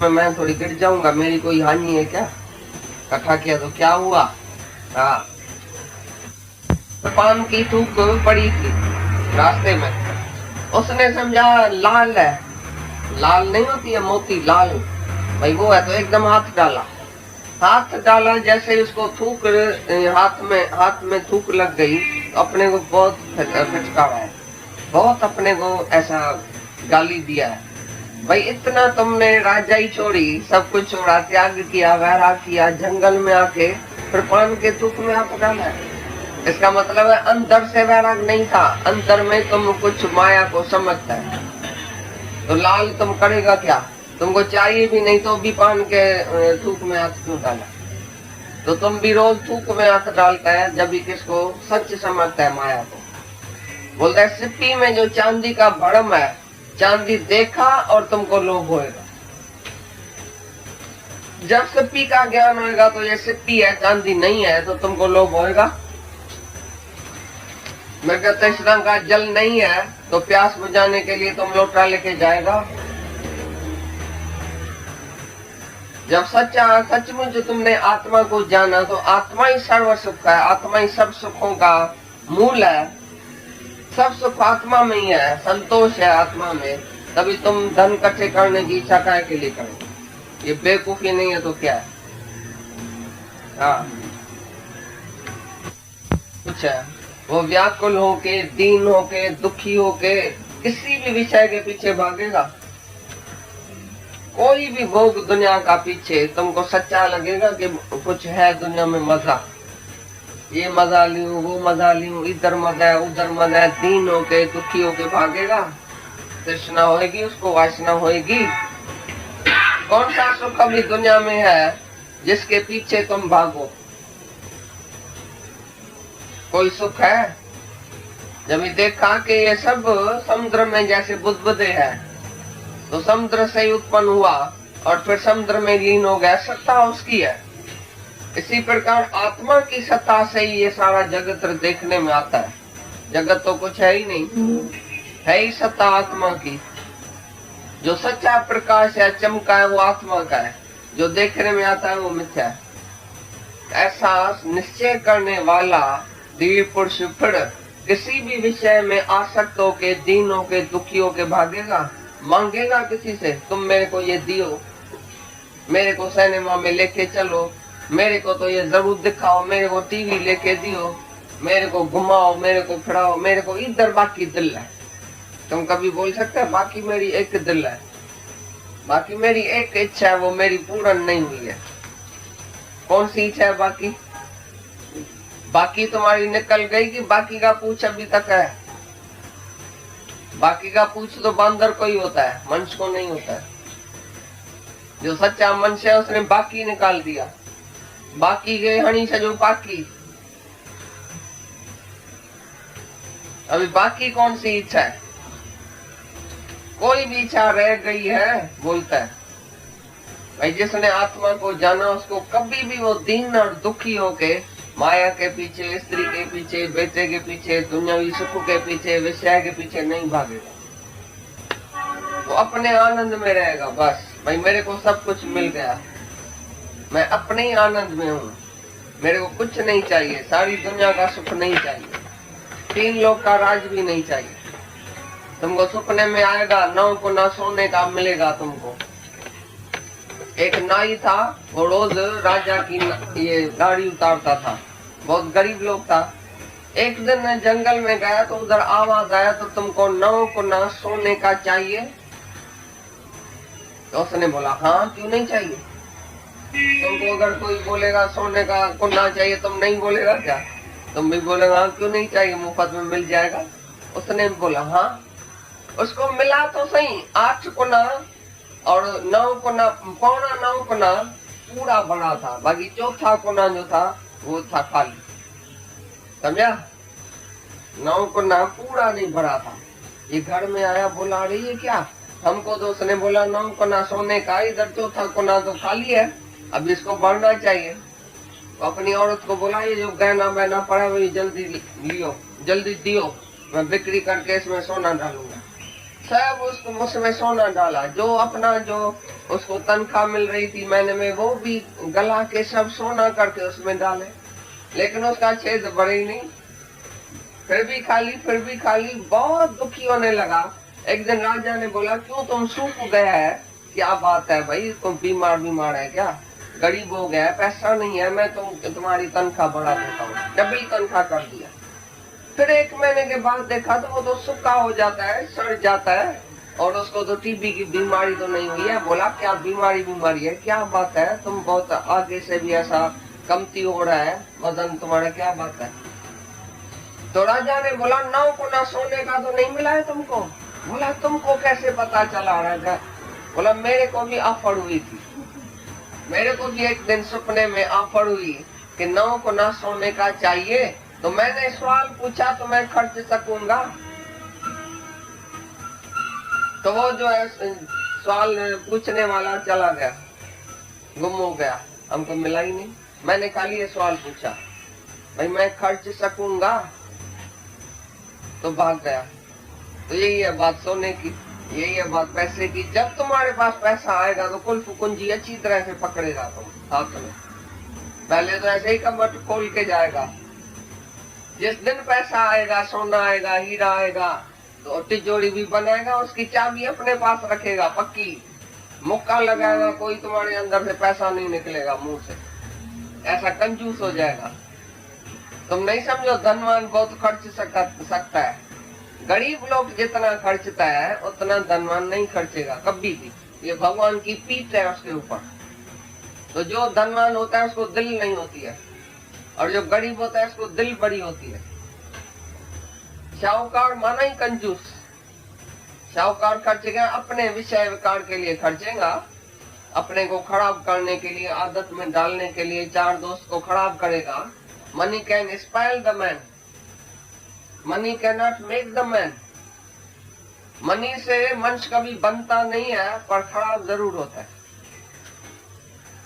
उसमें मैं थोड़ी गिर जाऊंगा, मेरी कोई हानि है क्या? इकट्ठा किया तो क्या हुआ? हाँ, पान की थूक पड़ी थी रास्ते में, उसने समझा लाल है, लाल नहीं होती है मोती, लाल भाई वो है, तो एकदम हाथ डाला, हाथ डाला, जैसे उसको थूक हाथ में थूक लग गई, तो अपने को बहुत फटकारा है, बहुत अपने को ऐसा गाली दिया है। भाई इतना तुमने राजाई छोड़ी, सब कुछ छोड़ा, त्याग किया, वैराग किया, जंगल में आके फिर पान के थूक में हाथ डाला है। इसका मतलब है अंदर से वैराग नहीं था, अंदर में तुम कुछ माया को समझता है, तो लाल तुम करेगा क्या? तुमको चाहिए भी नहीं तो भी पान के थूक में हाथ क्यों डाला? तो तुम भी रोज थूक में हाथ डालता है, जब भी किसको सच समझता है माया को। बोलता है सिप्पी में जो चांदी का भरम है, चांदी देखा और तुमको लोभ होएगा। जब सिप्पी का ज्ञान होएगा तो ये सिप्पी है, चांदी नहीं है, तो तुमको लोभ होएगा। मैं कहता तृष्णा का जल नहीं है तो प्यास बुझाने के लिए तुम लोटा लेके जाएगा। जब सचमुच तुमने आत्मा को जाना तो आत्मा ही सर्व सुख है, आत्मा ही सब सुखों का मूल है, सब सुख आत्मा में ही है, संतोष है आत्मा में। तभी तुम धन इकट्ठे करने की इच्छा काहे के लिए करो? ये बेवकूफी नहीं है तो क्या है? हाँ, कुछ है वो व्याकुल होके, दीन होके, दुखी होके किसी भी विषय के पीछे भागेगा। कोई भी भोग दुनिया का पीछे तुमको सच्चा लगेगा कि कुछ है दुनिया में मजा, ये मजा लूं, वो मजा लूं, इधर मजा है, उधर मजा है, दीन होके, दुखी होके भागेगा, तृष्णा होएगी, उसको वासना होएगी। कौन सा सुख अभी दुनिया में है जिसके पीछे तुम भागो? कोई सुख है? जब ये देखा कि ये सब समुद्र में जैसे बुदबुदे है, तो समुद्र से ही उत्पन्न हुआ और फिर समुद्र में लीन हो गया, सत्ता उसकी है। इसी प्रकार आत्मा की सत्ता से ही ये सारा जगत देखने में आता है। जगत तो कुछ है ही नहीं, है ही सत्ता आत्मा की। जो सच्चा प्रकाश है, चमका है, वो आत्मा का है, जो देखने में आता है वो मिथ्या है। ऐसा निश्चय करने वाला दृढ़ पुरुष फिर किसी भी विषय में आसक्त होके, दीन होके, दुखी होके भागेगा, मांगेगा किसी से, तुम मेरे को ये दियो, मेरे को सिनेमा में लेके चलो, मेरे को तो ये जरूर दिखाओ, मेरे को टीवी लेके दियो, मेरे को घुमाओ, मेरे को फिराओ, मेरे को इधर बाकी दिल है। तुम कभी बोल सकते हैं बाकी मेरी एक दिल है, बाकी मेरी एक इच्छा है, वो मेरी पूर्ण नहीं हुई है? कौन सी इच्छा है बाकी? बाकी तुम्हारी निकल गई कि बाकी का पूछ अभी तक है? बाकी का पूछ तो बंदर को ही होता है, मनुष्य को नहीं होता है। जो सच्चा मनुष्य है उसने बाकी निकाल दिया, बाकी गए हणी से जो बाकी। अभी बाकी कौन सी इच्छा है? कोई भी इच्छा रह गई है बोलता है। भाई जिसने आत्मा को जाना उसको कभी भी वो दीन और दुखी होके माया के पीछे, स्त्री के पीछे, बेटे के पीछे, दुनियावी सुख के पीछे, विषय के पीछे नहीं भागेगा। वो अपने आनंद में रहेगा। बस भाई मेरे को सब कुछ मिल गया, मैं अपने ही आनंद में हूँ, मेरे को कुछ नहीं चाहिए, सारी दुनिया का सुख नहीं चाहिए, 3 लोग का राज भी नहीं चाहिए। तुमको सुपने में आएगा 9 गुना सोने का मिलेगा तुमको। एक नाई था, वो रोज राजा की ये गाड़ी उतारता था, बहुत गरीब लोग था। एक दिन जंगल में गया तो उधर आवाज आया, तो तुमको 9 गुना सोने का चाहिए? तो उसने बोला हाँ, क्यों नहीं चाहिए? तुमको अगर कोई बोलेगा सोने का गुना चाहिए, तुम नहीं बोलेगा क्या? तुम भी बोलेगा हाँ, क्यों नहीं चाहिए, मुफ्त में मिल जाएगा। उसने बोला हाँ। उसको मिला तो सही 8 गुना और 9 गुना, पौना 9 गुना पूरा बड़ा था, बाकी चौथा गुना जो था वो था खाली। समझा? 9 गुना पूरा नहीं भरा था। ये घर में आया, बोला अरे ये क्या? हमको तो उसने बोला 9 गुना सोने का, इधर चौथा गुना तो खाली है, अब इसको भरना चाहिए। तो अपनी औरत को बोला ये जो गहना बहना पड़ा है वही जल्दी लियो, जल्दी दियो, मैं बिक्री करके इसमें सोना डालूंगा। सब उसको उसमें सोना डाला, जो अपना जो उसको तनख्वाह मिल रही थी महीने में, वो भी गला के सब सोना करके उसमें डाले, लेकिन उसका छेद बढ़े ही नहीं, फिर भी खाली, बहुत दुखी होने लगा। एक दिन राजा ने बोला, क्यों तुम सूख गया है, क्या बात है भाई, तुम बीमार है क्या, गरीब हो गया, पैसा नहीं है, मैं तुम्हारी तनख्वाह बढ़ा देता हूँ, डबल तनख्वाह कर दिया। फिर एक महीने के बाद देखा तो वो तो सूखा हो जाता है, सड़ जाता है, और उसको तो टीबी की बीमारी तो नहीं हुई है। बोला, क्या बीमारी है, क्या बात है, तुम बहुत आगे से भी ऐसा कमती हो रहा है वजन तुम्हारा, क्या बात है। तो राजा ने बोला, 9 गुना सोने का तो नहीं मिला है तुमको। बोला, तुमको कैसे पता चला राजा। बोला, मेरे को भी ऑफर हुई थी, मेरे को भी एक दिन सपने में ऑफर हुई कि 9 गुना सोने का चाहिए, तो मैंने सवाल पूछा तो मैं खर्च सकूंगा। तो वो जो है सवाल पूछने वाला चला गया, गुम हो गया, हमको मिला ही नहीं। मैंने खाली ये सवाल पूछा, भाई मैं खर्च सकूंगा, तो भाग गया। तो यही है बात सोने की, यही है बात पैसे की। जब तुम्हारे पास पैसा आएगा तो कुल्फ कुंजी अच्छी तरह से पकड़ेगा तुम हाथ में, पहले तो ऐसे ही कमर खोल के जाएगा। जिस दिन पैसा आएगा, सोना आएगा, हीरा आएगा, तो तिजोरी भी बनाएगा, उसकी चाबी अपने पास रखेगा पक्की, मुक्का लगाएगा, कोई तुम्हारे अंदर से पैसा नहीं निकलेगा मुंह से, ऐसा कंजूस हो जाएगा। तुम नहीं समझो, धनवान बहुत खर्च सकता है, गरीब लोग जितना खर्चता है उतना धनवान नहीं खर्चेगा कभी भी, ये भगवान की पीठ है उसके ऊपर। तो जो धनवान होता है उसको दिल नहीं होती है, और जो गरीब होता है उसको दिल बड़ी होती है। शाहूकार माना ही कंजूस, शाहूकार खर्चेगा अपने विषय विकार के लिए, खर्चेगा अपने को खराब करने के लिए, आदत में डालने के लिए, चार दोस्त को खराब करेगा। Money can स्पाइल the man, money can not make the man. Money से मनुष्य कभी बनता नहीं है, पर खराब जरूर होता है।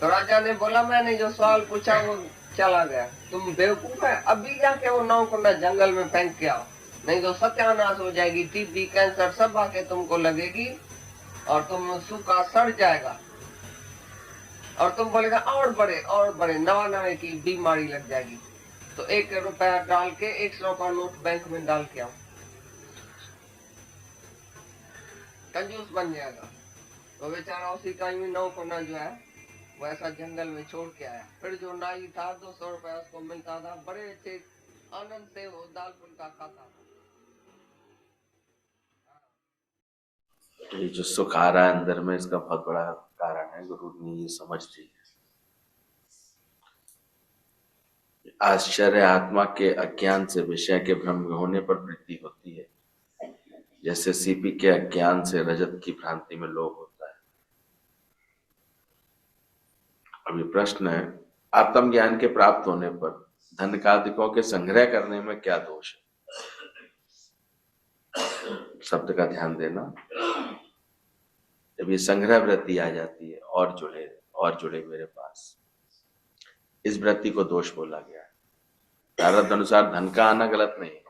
तो राजा ने बोला, मैंने जो सवाल पूछा वो चला गया, तुम बेवकूफ है, अभी जाके वो 9 गुना जंगल में फेंक के आओ, नहीं तो सत्यानाश हो जाएगी, टीबी कैंसर सब आके तुमको लगेगी, और तुम सूखा सड़ जाएगा, और तुम बोलेगा और बड़े नवा की बीमारी लग जाएगी। तो 1 रुपया डाल के 100 का नोट बैंक में डाल के आओ, कंजूस बन जाएगा। तो बेचारा उसी टाइम में 9 गुना जो है वो ऐसा जंगल में छोड़ के आया। फिर जो नाई था 200 रुपया उसको मिलता था, बड़े अच्छे आनंद से वो दाल फुल्का खाता था। ये जो सुख आ रहा है अंदर में, इसका बहुत बड़ा कारण है गुरु ने ये समझ ली है। आश्चर्य आत्मा के अज्ञान से विषय के भ्रम होने पर वृत्ति होती है, जैसे सीपी के अज्ञान से रजत की भ्रांति में लोभ होता है। अभी प्रश्न है, आत्मज्ञान के प्राप्त होने पर धनकादिकों के संग्रह करने में क्या दोष है? शब्द का ध्यान देना। जब ये संग्रह वृत्ति आ जाती है, और जुड़े मेरे पास, इस वृत्ति को दोष बोला गया है। प्रारब्ध अनुसार धन का आना गलत नहीं है,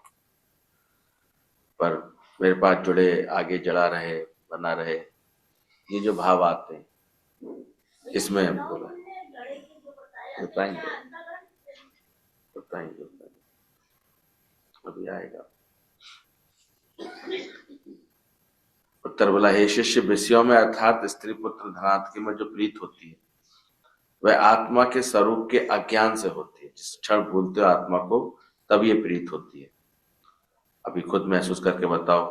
पर मेरे पास जुड़े, आगे जड़ा रहे, बना रहे, ये जो भाव आते हैं, इसमें बोला बताएंगे अभी आएगा। उत्तर बोला, हे शिष्य, विषयों में अर्थात स्त्री पुत्र धनात्म में जो प्रीत होती है वह आत्मा के स्वरूप के अज्ञान से होती है। जिस क्षण भूलते हो आत्मा को, तब ये प्रीत होती है। अभी खुद महसूस करके बताओ,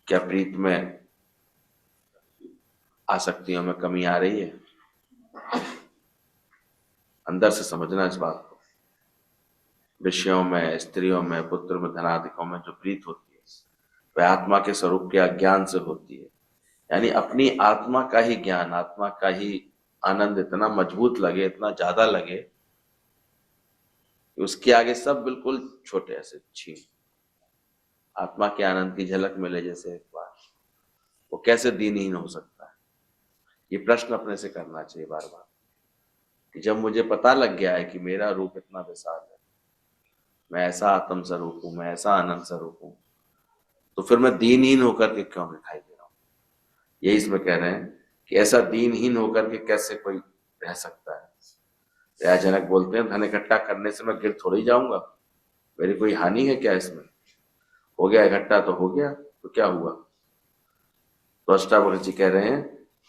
क्या प्रीत में आसक्तियों में कमी आ रही है? अंदर से समझना इस बात को। विषयों में, स्त्रियों में, पुत्र में, धनादिकों में जो प्रीत होती है वह आत्मा के स्वरूप के अज्ञान से होती है। यानी अपनी आत्मा का ही ज्ञान, आत्मा का ही आनंद इतना मजबूत लगे, इतना ज्यादा लगे कि उसके आगे सब बिल्कुल छोटे, ऐसे छीन। आत्मा के आनंद की झलक मिले जैसे एक बार, वो कैसे दीनहीन हो सकता है? ये प्रश्न अपने से करना चाहिए बार बार कि जब मुझे पता लग गया है कि मेरा रूप इतना विशाल है, मैं ऐसा आत्म स्वरूप हूं, मैं ऐसा आनंद स्वरूप हूं, तो फिर मैं दीनहीन होकर के क्यों दिखाई दे रहा हूं? यही इसमें कह रहे हैं कि ऐसा दीनहीन होकर के कैसे कोई रह सकता है। दयाजनक बोलते हैं धन इकट्ठा करने से मैं गिर थोड़ी जाऊंगा, मेरी कोई हानि है क्या इसमें? हो गया इकट्ठा तो हो गया, तो क्या हुआ? तो अष्टावक्र जी कह रहे हैं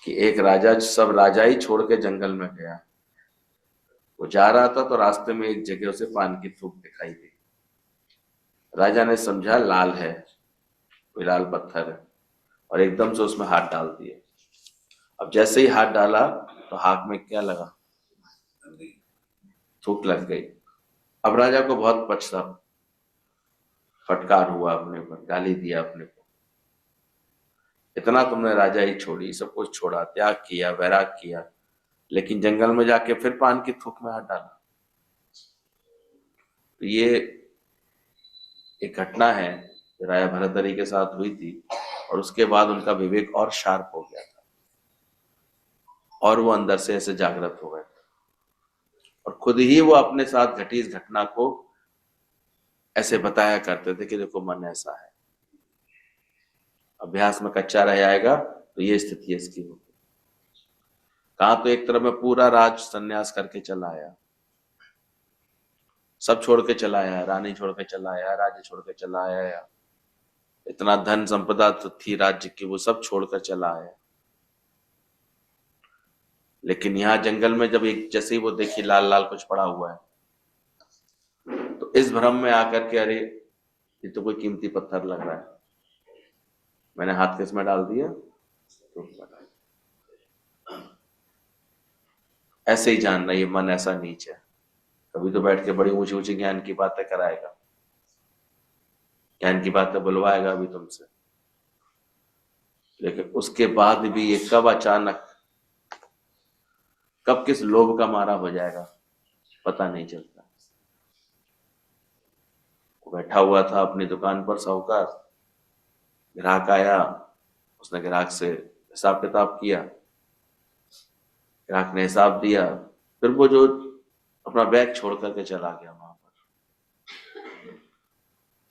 कि एक राजा सब राजा ही छोड़ के जंगल में गया। वो जा रहा था तो रास्ते में एक जगह उसे पान की थूक दिखाई दी। राजा ने समझा लाल है, कोई लाल पत्थर है, और एकदम से उसमें हाथ डाल दिया। अब जैसे ही हाथ डाला तो हाथ में क्या लगा? थूक लग गई। अब राजा को बहुत पछता, फटकार हुआ अपने पर, गाली दिया अपने को, इतना तुमने राजा ही छोड़ी, सब कुछ छोड़ा, त्याग किया, वैराग किया, लेकिन जंगल में जाके फिर पान की थूक में हाथ डाला। तो ये एक घटना है जो राजा भरतहरि के साथ हुई थी, और उसके बाद उनका विवेक और शार्प हो गया था, और वो अंदर से ऐसे जागृत हो गए थे, और खुद ही वो अपने साथ घटी इस घटना को ऐसे बताया करते थे कि देखो मन ऐसा है, अभ्यास में कच्चा रह जाएगा तो ये स्थिति इसकी होगी। कहा तो एक तरफ में पूरा राज संन्यास करके चला आया, सब छोड़ के चला आया, रानी छोड़ के चला आया, राज्य छोड़ के चला आया, इतना धन संपदा तो थी राज्य की, वो सब छोड़कर चला आया। लेकिन यहां जंगल में जब एक जैसे ही वो देखी लाल लाल कुछ पड़ा हुआ है, तो इस भ्रम में आकर के अरे ये तो कोई कीमती पत्थर लग रहा है, मैंने हाथ किसमें डाल दिया? तो ऐसे ही जानना ये मन ऐसा नीच है। कभी तो बैठ के बड़ी ऊंची ऊंची ज्ञान की बातें कराएगा, ज्ञान की बातें बुलवाएगा भी तुमसे, लेकिन उसके बाद भी ये कब अचानक, कब किस लोभ का मारा हो जाएगा पता नहीं चलता। वो बैठा हुआ था अपनी दुकान पर साहूकार, ग्राहक आया, उसने ग्राहक से हिसाब किताब किया, ग्राहक ने हिसाब दिया, फिर वो जो अपना बैग छोड़ करके चला गया वहां पर।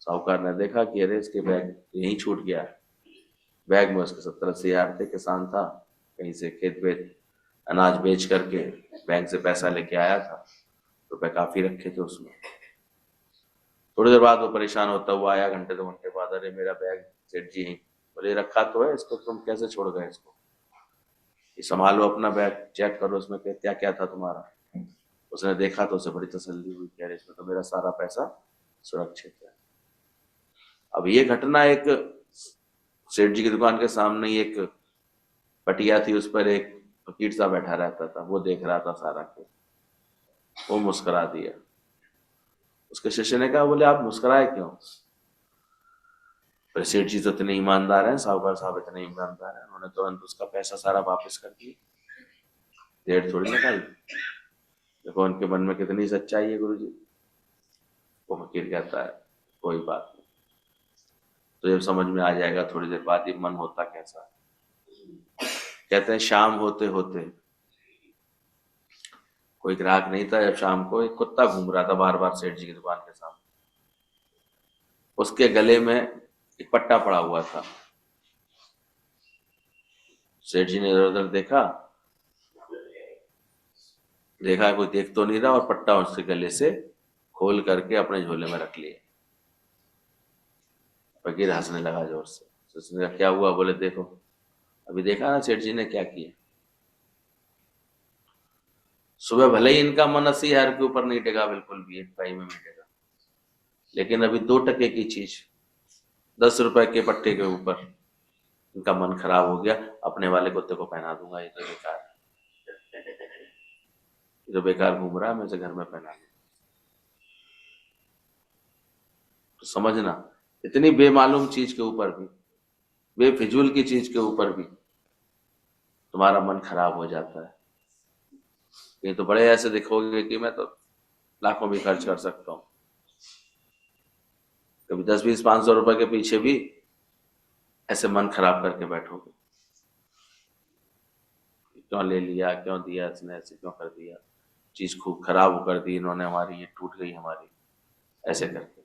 साहूकार ने देखा कि अरे इसके बैग यहीं छूट गया, बैग में उसके 70-80 हजार थे, किसान था, कहीं से खेत बेच अनाज बेच करके बैंक से पैसा लेके आया था, रुपए काफी रखे थे उसमें। थोड़ी देर बाद वो परेशान होता हुआ आया, घंटे 2 घंटे बाद, अरे मेरा बैग सेठ जी, बोले रखा तो है, इसको तुम कैसे छोड़ गए? इसको ये संभालो, अपना बैग चेक करो, उसमें क्या क्या था तुम्हारा। उसने देखा तो उसे बड़ी तसल्ली हुई कि अरे इसमें तो मेरा सारा पैसा सुरक्षित है। अब ये घटना एक सेठ जी की दुकान के सामने ही एक पटिया थी, उस पर एक फकीर सा बैठा रहता था, वो देख रहा था सारा कुछ, वो मुस्कुरा दिया। उसके शिष्य ने कहा, बोले आप मुस्कुराए क्यों? पर सेठ जी तो इतने ईमानदार हैं, साहूकार साहब इतने ईमानदार हैं, उन्होंने तुरंत उसका पैसा सारा वापस कर दिया, देर थोड़ी लगाई। देखो उनके मन में कितनी सच्चाई है गुरु जी। वो फकीर कहता है कोई बात नहीं, तो जब समझ में आ जाएगा थोड़ी देर बाद ये मन होता कैसा है। कहते हैं शाम होते होते कोई ग्राहक नहीं था, जब शाम को एक कुत्ता घूम रहा था बार बार सेठ जी की दुकान के सामने, उसके गले में एक पट्टा पड़ा हुआ था। सेठ जी ने इधर उधर देखा कोई देख तो नहीं रहा, और पट्टा उसके गले से खोल करके अपने झोले में रख लिया। फकीर हंसने लगा जोर से। उसने कहा क्या हुआ? बोले देखो, अभी देखा ना सेठ जी ने क्या किया। सुबह भले ही इनका मन 80 हजार के ऊपर नहीं टेका, बिल्कुल भी एक पाई में नहीं टेका, लेकिन अभी 2 टके की चीज 10 रुपए के पट्टे के ऊपर इनका मन खराब हो गया, अपने वाले कुत्ते को पहना दूंगा, ये तो बेकार है, ये तो बेकार घूम रहा है, मैं इसे घर में पहना दूंगा। तो समझना, इतनी बेमालूम चीज के ऊपर भी, बेफिजूल की चीज के ऊपर भी तुम्हारा मन खराब हो जाता है। ये तो बड़े ऐसे दिखोगे कि मैं तो लाखों भी खर्च कर सकता हूँ, कभी 10-20-500 रुपए के पीछे भी ऐसे मन खराब करके बैठोगे, क्यों ले लिया, क्यों दिया इसने, ऐसे क्यों कर दिया, चीज खूब खराब कर दी इन्होंने हमारी, ये टूट गई हमारी, ऐसे करके।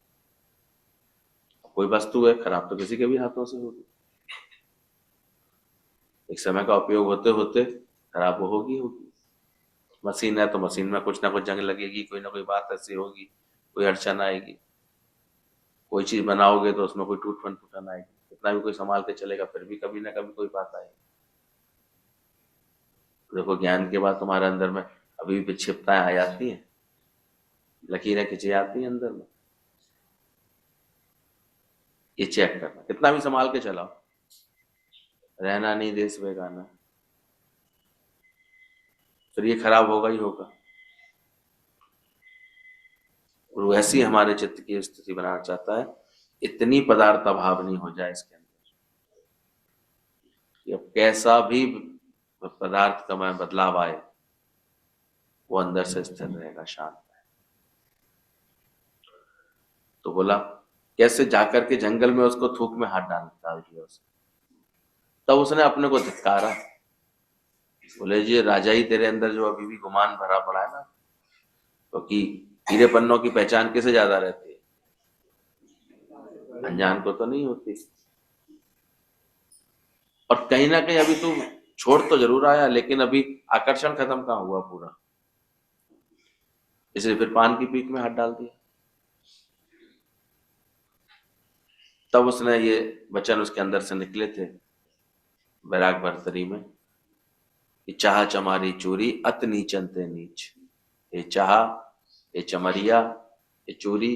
कोई वस्तु है खराब तो किसी के भी हाथों से होगी, एक समय का उपयोग होते होते खराब होगी। मशीन है तो मशीन में कुछ ना कुछ जंग लगेगी, कोई ना कोई बात ऐसी होगी, कोई अड़चन आएगी। कोई चीज बनाओगे तो उसमें कोई टूटन आएगी, कितना भी कोई संभाल के चलेगा फिर भी कभी ना कभी कोई बात आएगी। देखो ज्ञान के बाद तुम्हारे अंदर में अभी भी विक्षिप्तताएं आ जाती हैं, लकीरें खिंची जाती हैं अंदर में। ये चेक करना, कितना भी संभाल के चलाओ, रहना नहीं देश बेगाना, फिर ये खराब होगा ही होगा। और वैसी हमारे चित्त की स्थिति बनाना चाहता है, इतनी पदार्थ अभावनी हो जाए इसके अंदर कि अब कैसा भी पदार्थ का में बदलाव आए वो अंदर से स्थिर रहेगा, शांत है। तो बोला कैसे जाकर के जंगल में उसको थूक में हाथ डाल दिया उसने। तब उसने अपने को धिक्कारा, बोले जी राजा ही तेरे अंदर जो अभी भी गुमान भरा पड़ा है ना, क्योंकि हीरे पन्नों की पहचान किसे ज्यादा रहती है, अनजान को तो नहीं होती। और कहीं ना कहीं अभी तू छोड़ तो जरूर आया, लेकिन अभी आकर्षण खत्म कहाँ हुआ पूरा, इसलिए फिर पान की पीक में हाथ डाल दिया। तब उसने ये वचन उसके अंदर से निकले थे वैराग भरतरी में कि चाह चमारी चोरी अत नीचन ते नीच। ये चाह, ये चमरिया, ये चोरी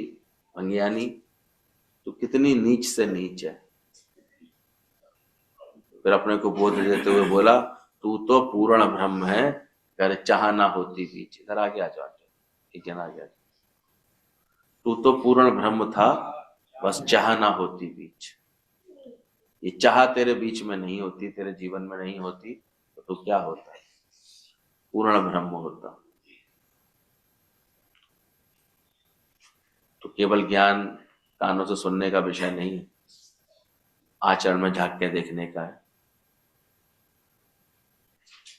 मंगियानी, तो कितनी नीच से नीच है। फिर अपने को बोध देते हुए बोला तू तो पूर्ण ब्रह्म है, अगर चाह ना होती बीच। इधर आगे आ जाओ, एक जन आ गया। तू तो पूर्ण ब्रह्म था, बस चाह ना होती बीच। ये चाह तेरे बीच में नहीं होती, तेरे जीवन में नहीं होती, तो क्या होता है, पूर्ण ब्रह्म होता। तो केवल ज्ञान कानों से सुनने का विषय नहीं है, आचरण में झांक के देखने का है।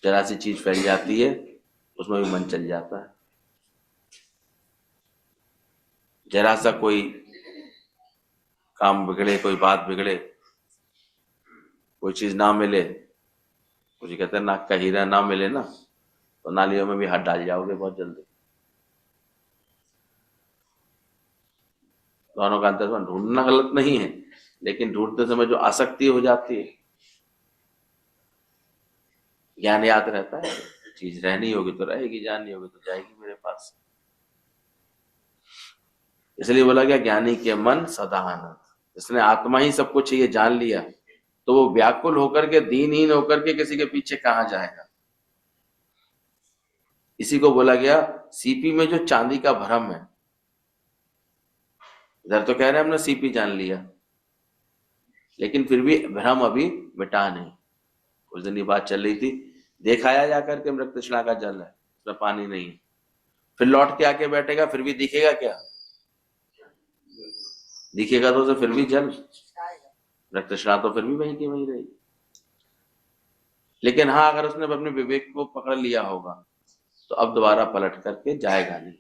जरा सी चीज फैल जाती है उसमें भी मन चल जाता है। जरा सा कोई काम बिगड़े, कोई बात बिगड़े, कोई चीज ना मिले, कुछ कहते हैं नाक का हीरा ना मिले ना, तो नालियों में भी हाथ डाल जाओगे बहुत जल्दी। दोनों का अंतर ढूंढना गलत नहीं है, लेकिन ढूंढते समय जो आसक्ति हो जाती है, ज्ञान याद रहता है, चीज रहनी होगी तो रहेगी, जाननी होगी तो जाएगी मेरे पास। इसलिए बोला गया ज्ञानी के मन सदा आनंद। जिसने आत्मा ही सब कुछ ये जान लिया तो वो व्याकुल होकर के, दीनहीन होकर के किसी के पीछे कहां जाएगा। इसी को बोला गया सीपी में जो चांदी का भ्रम है। इधर तो कह रहे हैं हमने सीपी जान लिया, लेकिन फिर भी भ्रम अभी मिटा नहीं। उस दिन ये बात चल रही थी, देखाया जाकर के मृत तृष्णा का जल है, उसमें पानी नहीं है, फिर लौट के आके बैठेगा फिर भी दिखेगा क्या, दिखेगा तो उसे फिर भी जल, मृत तृष्णा तो फिर भी वहीं की वहीं रहेगी। लेकिन हाँ, अगर उसने अपने विवेक को पकड़ लिया होगा तो अब दोबारा पलट करके जाएगा नहीं।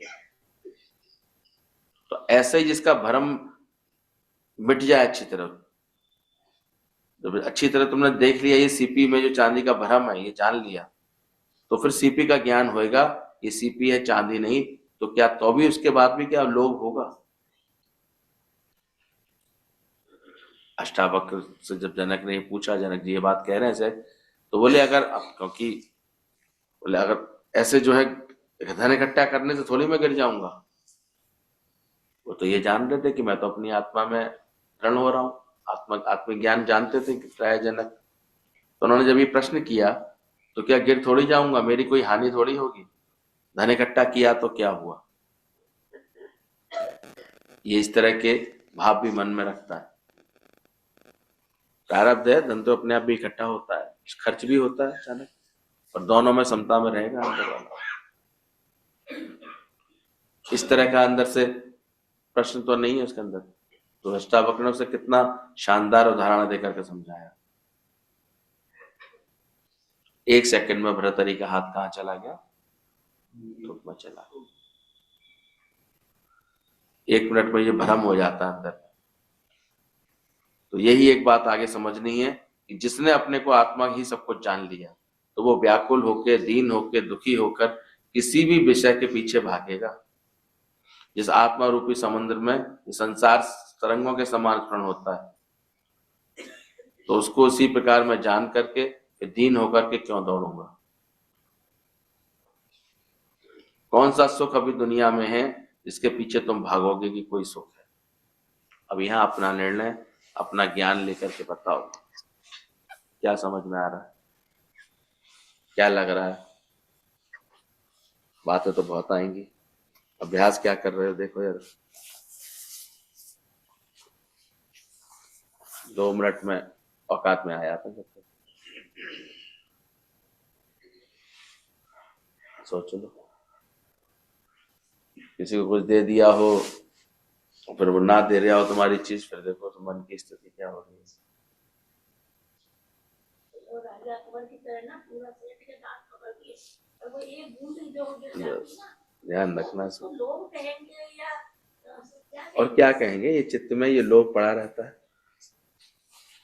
तो ऐसे ही जिसका भ्रम मिट जाए अच्छी तरह, जब अच्छी तरह तुमने देख लिया ये सीपी में जो चांदी का भ्रम है ये जान लिया, तो फिर सीपी का ज्ञान होएगा ये सीपी है चांदी नहीं। तो क्या तो भी उसके बाद भी क्या लोभ होगा। अष्टावक्र से जब जनक ने पूछा, जनक जी ये बात कह रहे हैं से, तो बोले अगर, क्योंकि बोले अगर ऐसे जो है धन इकट्ठा करने से थोड़ी मैं गिर जाऊंगा। वो तो ये जान रहे थे कि मैं तो अपनी आत्मा में रण हो रहा हूँ, आत्मज्ञान जानते थे राय जनक। तो उन्होंने जब ये प्रश्न किया तो क्या गिर थोड़ी जाऊंगा, मेरी कोई हानि थोड़ी होगी, धन इकट्ठा किया तो क्या हुआ। ये इस तरह के भाव भी मन में रखता है। प्रारब्ध है, धन तो अपने आप भी इकट्ठा होता है, खर्च भी होता है अचानक, और दोनों में समता में रहेगा अंदर वाला। इस तरह का अंदर से प्रश्न तो नहीं है उसके अंदर। तो अष्टावक्र ने उसे कितना शानदार उदाहरण देकर के समझाया। एक सेकंड में भर्तृहरि का हाथ कहां चला गया, धूप में चला। एक मिनट में ये भ्रम हो जाता है अंदर। तो यही एक बात आगे समझनी है कि जिसने अपने को आत्मा ही सब कुछ जान लिया तो वो व्याकुल होके, दीन होके, दुखी होकर किसी भी विषय के पीछे भागेगा। जिस आत्मा रूपी समुद्र में संसार तरंगों के समान स्मरण होता है, तो उसको उसी प्रकार मैं जान करके दीन होकर के क्यों दौड़ूंगा। कौन सा सुख अभी दुनिया में है जिसके पीछे तुम भागोगे कि कोई सुख है। अब यहाँ अपना निर्णय, अपना ज्ञान लेकर के बताओ, क्या समझ में आ रहा है, क्या लग रहा है। बातें तो बहुत आएंगी, अभ्यास क्या कर रहे हो देखो यार। 2 मिनट में औकात में आया था। सोच लो, किसी को कुछ दे दिया हो फिर वो ना दे रहा हो तुम्हारी चीज, फिर देखो तो मन की स्थिति क्या हो रही है। राजा अकबर की तरह ना पूरा सेठ के दांत पकड़ दिए और वो एक बूंद जो गिर जाती ना, ध्यान रखना। तो लोग कहेंगे या और क्या कहेंगे, ये चित्त में ये लोभ पड़ा रहता है।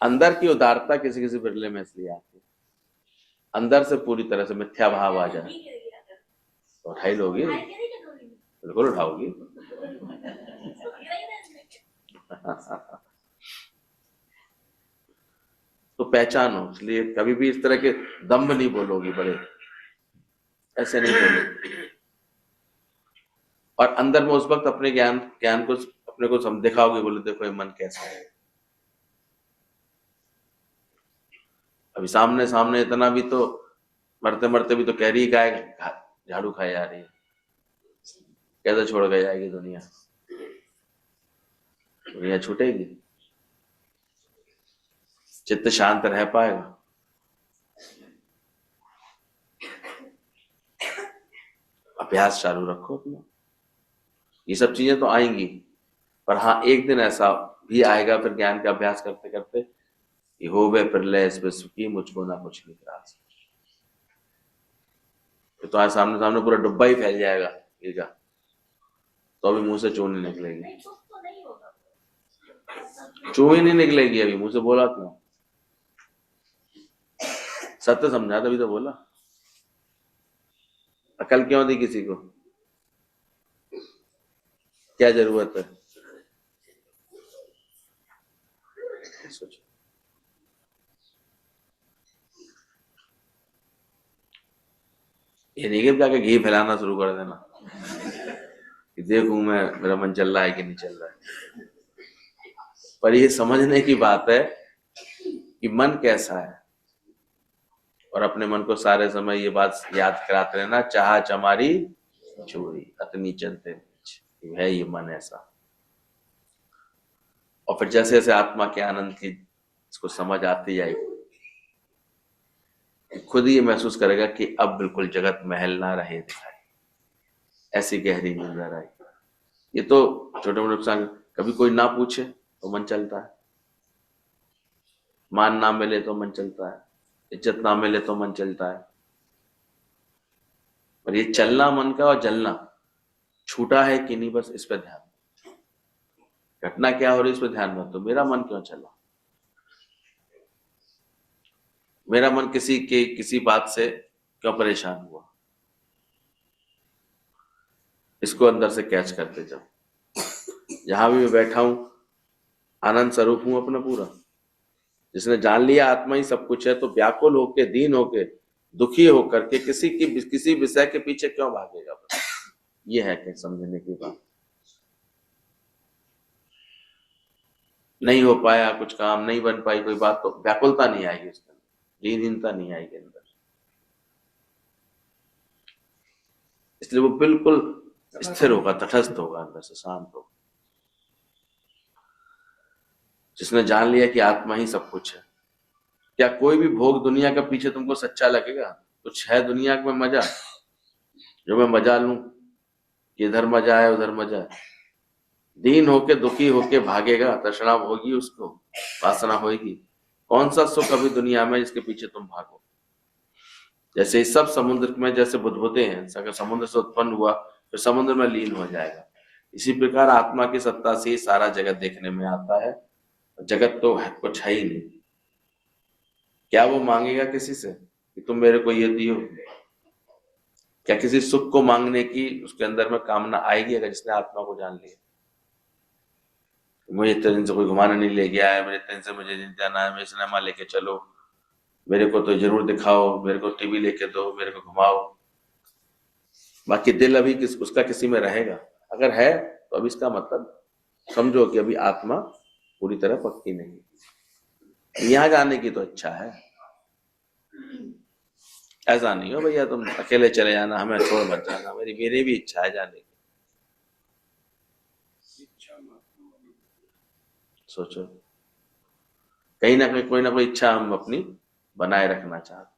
अंदर की उदारता किसी किसी बिरले में इसलिए आती है, अंदर से पूरी तरह से मिथ्या भाव आ जाए तो उठाई लोगी, बिल्कुल उठाओगी। तो पहचानो, इसलिए कभी भी इस तरह के दम्भ नहीं बोलोगी, बड़े ऐसे नहीं बोलोगी। और अंदर में उस वक्त अपने ज्ञान को अपने को दिखाओगे, बोले देखो ये मन कैसा है। अभी सामने सामने इतना भी तो मरते मरते भी तो कह रही गाय झाड़ू खाई जा रही है, कैसे छोड़ के जाएगी दुनिया, दुनिया छूटेगी, चित्त शांत रह पाएगा। अभ्यास चालू रखो अपना, ये सब चीजें तो आएंगी, पर हाँ एक दिन ऐसा भी आएगा फिर ज्ञान का अभ्यास करते करते कि हो वे प्रलय इसमें सुखी, मुझको ना कुछ नहीं त्रास। फिर तो आज सामने सामने पूरा डब्बा ही फैल जाएगा गिरगा, तो अभी मुंह से चू नहीं निकलेगी, चू ही नहीं निकलेगी अभी मुंह से। बोला क्यों, सत्य समझा तभी तो बोला। अकल क्यों दी किसी को, क्या जरूरत है, सोचो। ये नहीं कि जाके घी फैलाना शुरू कर देना कि देखूं मैं मेरा मन चल रहा है कि नहीं चल रहा है। पर ये समझने की बात है कि मन कैसा है, और अपने मन को सारे समय ये बात याद कराते रहना, चाह चमारी चोरी अतनी चलते है ये मन ऐसा। और फिर जैसे जैसे आत्मा के आनंद की इसको समझ आती जाएगी, खुद ही महसूस करेगा कि अब बिल्कुल जगत महल ना रहे दिखाई, ऐसी गहरी नींद आ रही। ये तो छोटे मोटे नुकसान, कभी कोई ना पूछे तो मन चलता है, मान ना मिले तो मन चलता है, इज्जत ना मिले तो मन चलता है। पर ये चलना मन का और जलना छूटा है कि नहीं, बस इस पर ध्यान। घटना क्या हो रही है इस पर ध्यान मत दो, मेरा मन क्यों चला, मेरा मन किसी बात से क्यों परेशान हुआ, इसको अंदर से कैच करते जाओ। जहां भी मैं बैठा हूं आनंद स्वरूप हूं अपना पूरा। जिसने जान लिया आत्मा ही सब कुछ है, तो व्याकुल होके, दीन होके, दुखी होकर के किसी विषय के पीछे क्यों भागेगा। ये है कि समझने की बात। नहीं हो पाया कुछ काम, नहीं बन पाई कोई बात, तो व्याकुलता नहीं आएगी उसके अंदर, दीनहीनता नहीं आएगी अंदर। इसलिए वो बिल्कुल स्थिर होगा, तटस्थ होगा, अंदर से शांत होगा। जिसने जान लिया कि आत्मा ही सब कुछ है। क्या कोई भी भोग दुनिया का पीछे तुमको सच्चा लगेगा? कुछ है दुनिया में मजा जो मैं मजा लूं कि इधर मजा है उधर मजा है? दीन होके, दुखी होके भागेगा, तृष्णा होगी, उसको वासना होगी। कौन सा सुख अभी दुनिया में जिसके पीछे तुम भागो? जैसे इस सब समुद्र में जैसे बुदबुदे हैं, अगर समुद्र से उत्पन्न हुआ फिर समुद्र में लीन हो जाएगा। इसी प्रकार आत्मा की सत्ता से ही सारा जगत देखने में आता है। जगत तो कुछ है ही नहीं, क्या वो मांगेगा किसी से कि तुम मेरे को ये दियो? क्या किसी सुख को मांगने की उसके अंदर में कामना आएगी अगर जिसने आत्मा को जान लिया? मुझे इतने दिन से कोई घुमाने नहीं ले गया है, मेरे इतने दिन से मुझे नहीं जाना है, मेरे सिनेमा लेके चलो, मेरे को तो जरूर दिखाओ, मेरे को टीवी लेके दो, मेरे को घुमाओ। बाकी दिल अभी उसका किसी में रहेगा? अगर है तो अभी इसका मतलब समझो कि अभी आत्मा पूरी तरह पक्की नहीं। यहाँ जाने की तो अच्छा है, ऐसा नहीं हो भैया तुम अकेले चले जाना, हमें छोड़ मत जाना। मेरी भी इच्छा है जाने की। सोचो, कहीं ना कहीं कोई ना कोई इच्छा हम अपनी बनाए रखना चाहते,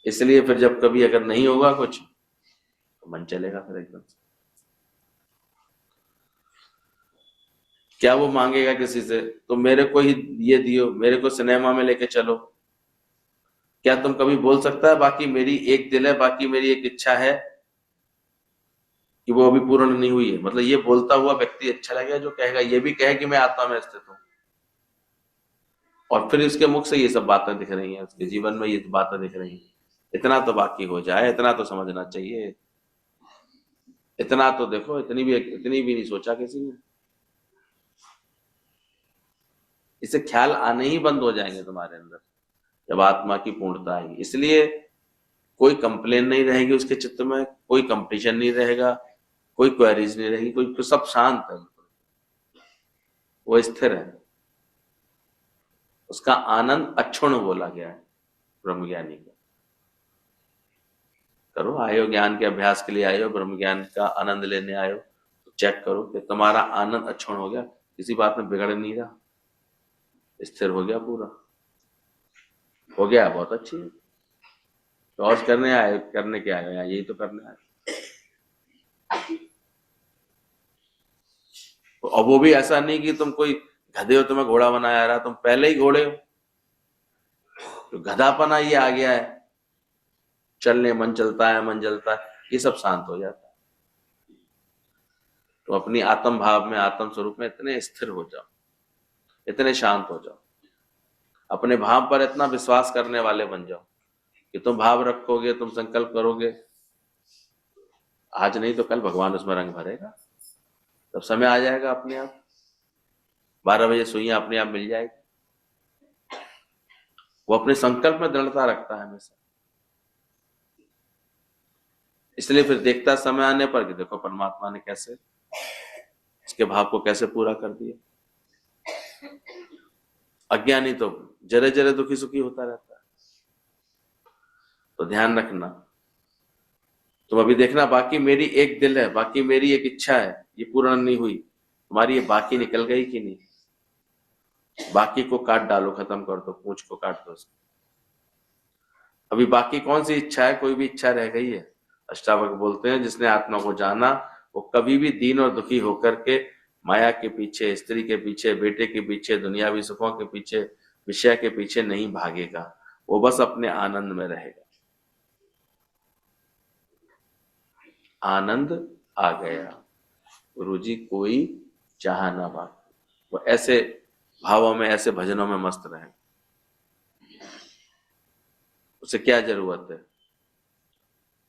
इसलिए फिर जब कभी अगर नहीं होगा कुछ तो मन चलेगा फिर एकदम से। क्या वो मांगेगा किसी से तो मेरे को ही ये दियो, मेरे को सिनेमा में लेके चलो? क्या तुम कभी बोल सकता है बाकी मेरी एक दिल है, बाकी मेरी एक इच्छा है कि वो अभी पूर्ण नहीं हुई है? मतलब ये बोलता हुआ व्यक्ति अच्छा लगेगा जो कहेगा, ये भी कहे कि मैं आत्मा में स्थित हूं, और फिर उसके मुख से ये सब बातें दिख रही हैं, उसके जीवन में ये बातें दिख रही हैं। इतना तो बाकी हो जाए, इतना तो समझना चाहिए, इतना तो देखो, इतनी भी नहीं सोचा किसी ने। इससे ख्याल आने ही बंद हो जाएंगे तुम्हारे अंदर जब आत्मा की पूर्णता आएगी। इसलिए कोई कंप्लेन नहीं रहेगी उसके चित्त में, कोई कंपटीशन नहीं रहेगा, कोई क्वेरीज नहीं रहेगी, कोई, सब शांत है, वो स्थिर है। उसका आनंद अक्षुण्ण बोला गया है ब्रह्मज्ञानी का। करो, आए हो ज्ञान के अभ्यास के लिए, आए हो ब्रह्म ज्ञान का आनंद लेने आए हो, तो चेक करो कि तुम्हारा आनंद अक्षुण्ण हो गया, किसी बात में बिगड़ नहीं रहा, स्थिर हो गया, पूरा हो गया, बहुत अच्छी है। तो और करने के आए हो यहाँ, यही तो करने आए। और वो भी ऐसा नहीं कि तुम कोई गधे हो, तुम्हें घोड़ा बनाया रहा, तुम पहले ही घोड़े हो। तो गधापना ये आ गया है, चलने मन चलता है, मन जलता है, ये सब शांत हो जाता है। तो अपनी आत्म भाव में, आत्म स्वरूप में इतने स्थिर हो जाओ, इतने शांत हो जाओ, अपने भाव पर इतना विश्वास करने वाले बन जाओ कि तुम भाव रखोगे, तुम संकल्प करोगे, आज नहीं तो कल भगवान उसमें रंग भरेगा। तब समय आ जाएगा अपने आप, 12 बजे सुइयां अपने आप मिल जाएगी। वो अपने संकल्प में दृढ़ता रखता है हमेशा। इसलिए फिर देखता समय आने पर कि देखो परमात्मा ने कैसे इसके भाव को कैसे पूरा कर दिया। अज्ञानी तो जरे जरे दुखी सुखी होता रहता है। तो ध्यान रखना, तुम अभी देखना, बाकी मेरी एक दिल है, बाकी मेरी एक इच्छा है, ये पूर्ण नहीं हुई, तुम्हारी ये बाकी निकल गई कि नहीं? बाकी को काट डालो, खत्म कर दो, पूंछ को काट दो। अभी बाकी कौन सी इच्छा है? कोई भी इच्छा रह गई है? अष्टावक बोलते हैं, जिसने आत्मा को जाना वो कभी भी दीन और दुखी होकर के माया के पीछे, स्त्री के पीछे, बेटे के पीछे, दुनियावी सुखों के पीछे, विषय के पीछे नहीं भागेगा, वो बस अपने आनंद में रहेगा। आनंद आ गया, गुरुजी कोई चाह ना बाकी, वो ऐसे भावों में, ऐसे भजनों में मस्त रहे। उसे क्या जरूरत है?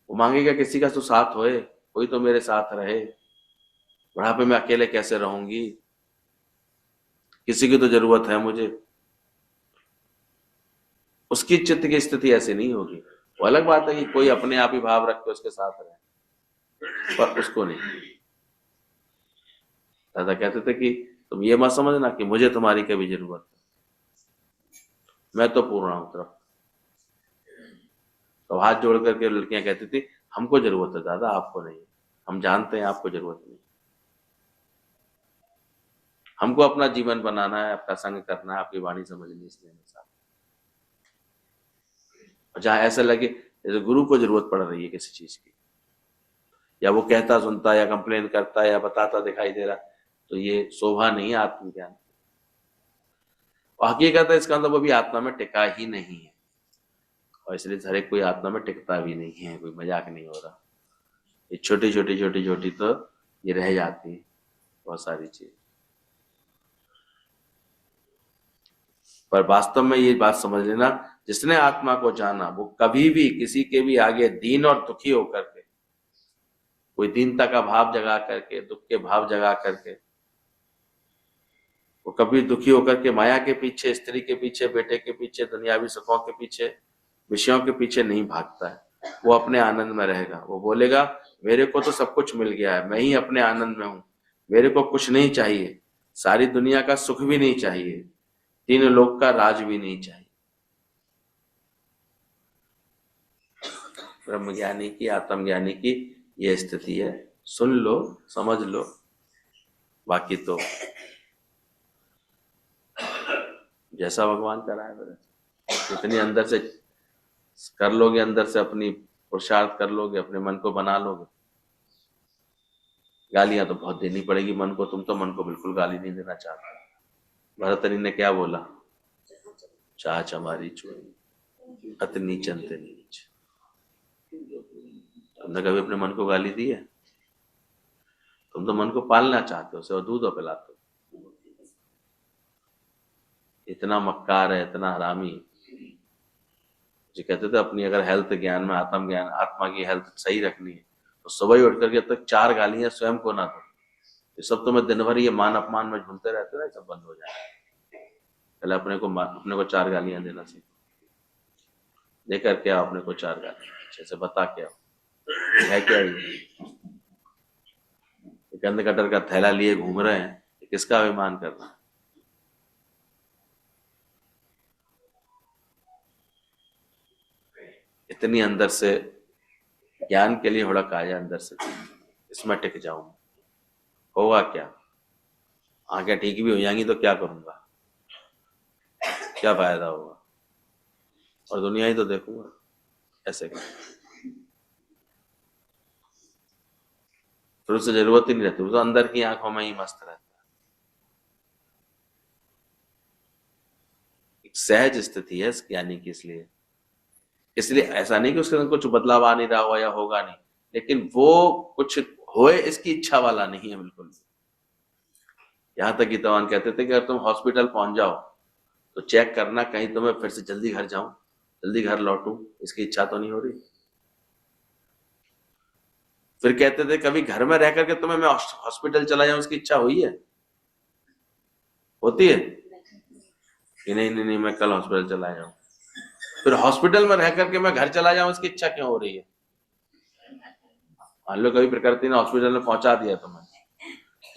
वो मांगेगा किसी का तो साथ होए, कोई तो मेरे साथ रहे, बुढ़ापे में अकेले कैसे रहूंगी, किसी की तो जरूरत है मुझे। उसकी चित्त की स्थिति ऐसी नहीं होगी। वो अलग बात है कि कोई अपने आप ही भाव रख के उसके साथ रहे, पर उसको नहीं। दादा कहते थे कि तुम ये मत समझना कि मुझे तुम्हारी कभी जरूरत है, मैं तो पूर्ण हूं तरफ। तो हाथ जोड़ करके लड़कियां कहती थी, हमको जरूरत है दादा, आपको नहीं। हम जानते हैं आपको जरूरत नहीं, हमको अपना जीवन बनाना है, आपका संग करना है, आपकी वाणी समझनी, इसलिए साथ। और जहां ऐसा लगे जैसे गुरु को जरूरत पड़ रही है किसी चीज की, या वो कहता सुनता या कंप्लेन करता या बताता दिखाई दे रहा, तो ये शोभा नहीं है आत्मज्ञान। हकीकत है इसका मतलब वो भी आत्मा में टिका ही नहीं है, और इसलिए हर एक कोई आत्मा में टिकता भी नहीं है, कोई मजाक नहीं हो रहा। ये छोटी छोटी तो ये रह जाती है बहुत सारी चीज। पर वास्तव में ये बात समझ लेना, जिसने आत्मा को जाना वो कभी भी किसी के भी आगे दीन और दुखी होकर के, कोई दीनता का भाव जगा करके, दुख के भाव जगा करके, वो कभी दुखी होकर के माया के पीछे, स्त्री के पीछे, बेटे के पीछे, दुनियावी सुखों के पीछे, विषयों के पीछे नहीं भागता है। वो अपने आनंद में रहेगा। वो बोलेगा मेरे को तो सब कुछ मिल गया है, मैं ही अपने आनंद में हूं, मेरे को कुछ नहीं चाहिए, सारी दुनिया का सुख भी नहीं चाहिए, तीन लोक का राज भी नहीं चाहिए। ब्रह्मज्ञानी की, आत्मज्ञानी की यह स्थिति है। सुन लो, समझ लो, बाकी तो जैसा भगवान कराए मेरे। इतनी अंदर से कर लोगे, अंदर से अपनी पुरुषार्थ कर लोगे, अपने मन को बना लोगे। गालियां तो बहुत देनी पड़ेगी मन को, तुम तो मन को बिल्कुल गाली नहीं देना चाहते। भरतरी ने क्या बोला, चाच हमारी चोरी अतनी चंते नीच। तुमने कभी अपने मन को गाली दी है? तुम तो मन को पालना चाहते हो, उसे दूध पिलाते हो। इतना मक्कार है, इतना हरामी। जो कहते थे अपनी अगर हेल्थ ज्ञान में, आत्म ज्ञान, आत्मा की हेल्थ सही रखनी है तो सुबह ही उठ करके तक 4 गालियां स्वयं को ना दो। ये सब तुम्हें दिन भर ये मान अपमान में झूलते रहते ना, सब बंद हो जाए। पहले अपने को 4 गालियां देना सीखो। देकर के आओ अपने को 4 गालियां, अच्छे से बता के आओ है क्या ये गंद कटर का थैला लिए घूम रहे हैं, किसका अभिमान कर रहे हैं? इतनी अंदर से ज्ञान के लिए हुड़क आ जाए अंदर से, इसमें टिक जाऊं, होगा क्या? आंखें ठीक भी हो जाएंगी तो क्या करूंगा, क्या फायदा होगा? और दुनिया ही तो देखूंगा ऐसे। फिर उससे जरूरत ही नहीं रहती, वो तो अंदर की आंखों में ही मस्त रहता है। एक सहज स्थिति है इस ज्ञानी की। इसलिए ऐसा नहीं कि उसके अंदर कुछ बदलाव आ नहीं रहा हो या होगा नहीं, लेकिन वो कुछ होए इसकी इच्छा वाला नहीं है बिल्कुल। यहां तक गीतावान कहते थे कि अगर तुम हॉस्पिटल पहुंच जाओ तो चेक करना कहीं तुम्हें फिर से जल्दी घर जाऊं, जल्दी घर लौटूं, इसकी इच्छा तो नहीं हो रही। फिर कहते थे कभी घर में रह करके तुम्हें मैं हॉस्पिटल चला जाऊं, इसकी इच्छा हुई है? होती है कि नहीं नहीं नहीं मैं कल हॉस्पिटल चला जाऊं। फिर हॉस्पिटल में रह करके मैं घर चला जाऊं, इसकी इच्छा क्यों हो रही है? मान लो कभी प्रकृति ने हॉस्पिटल में पहुंचा दिया तुम्हें,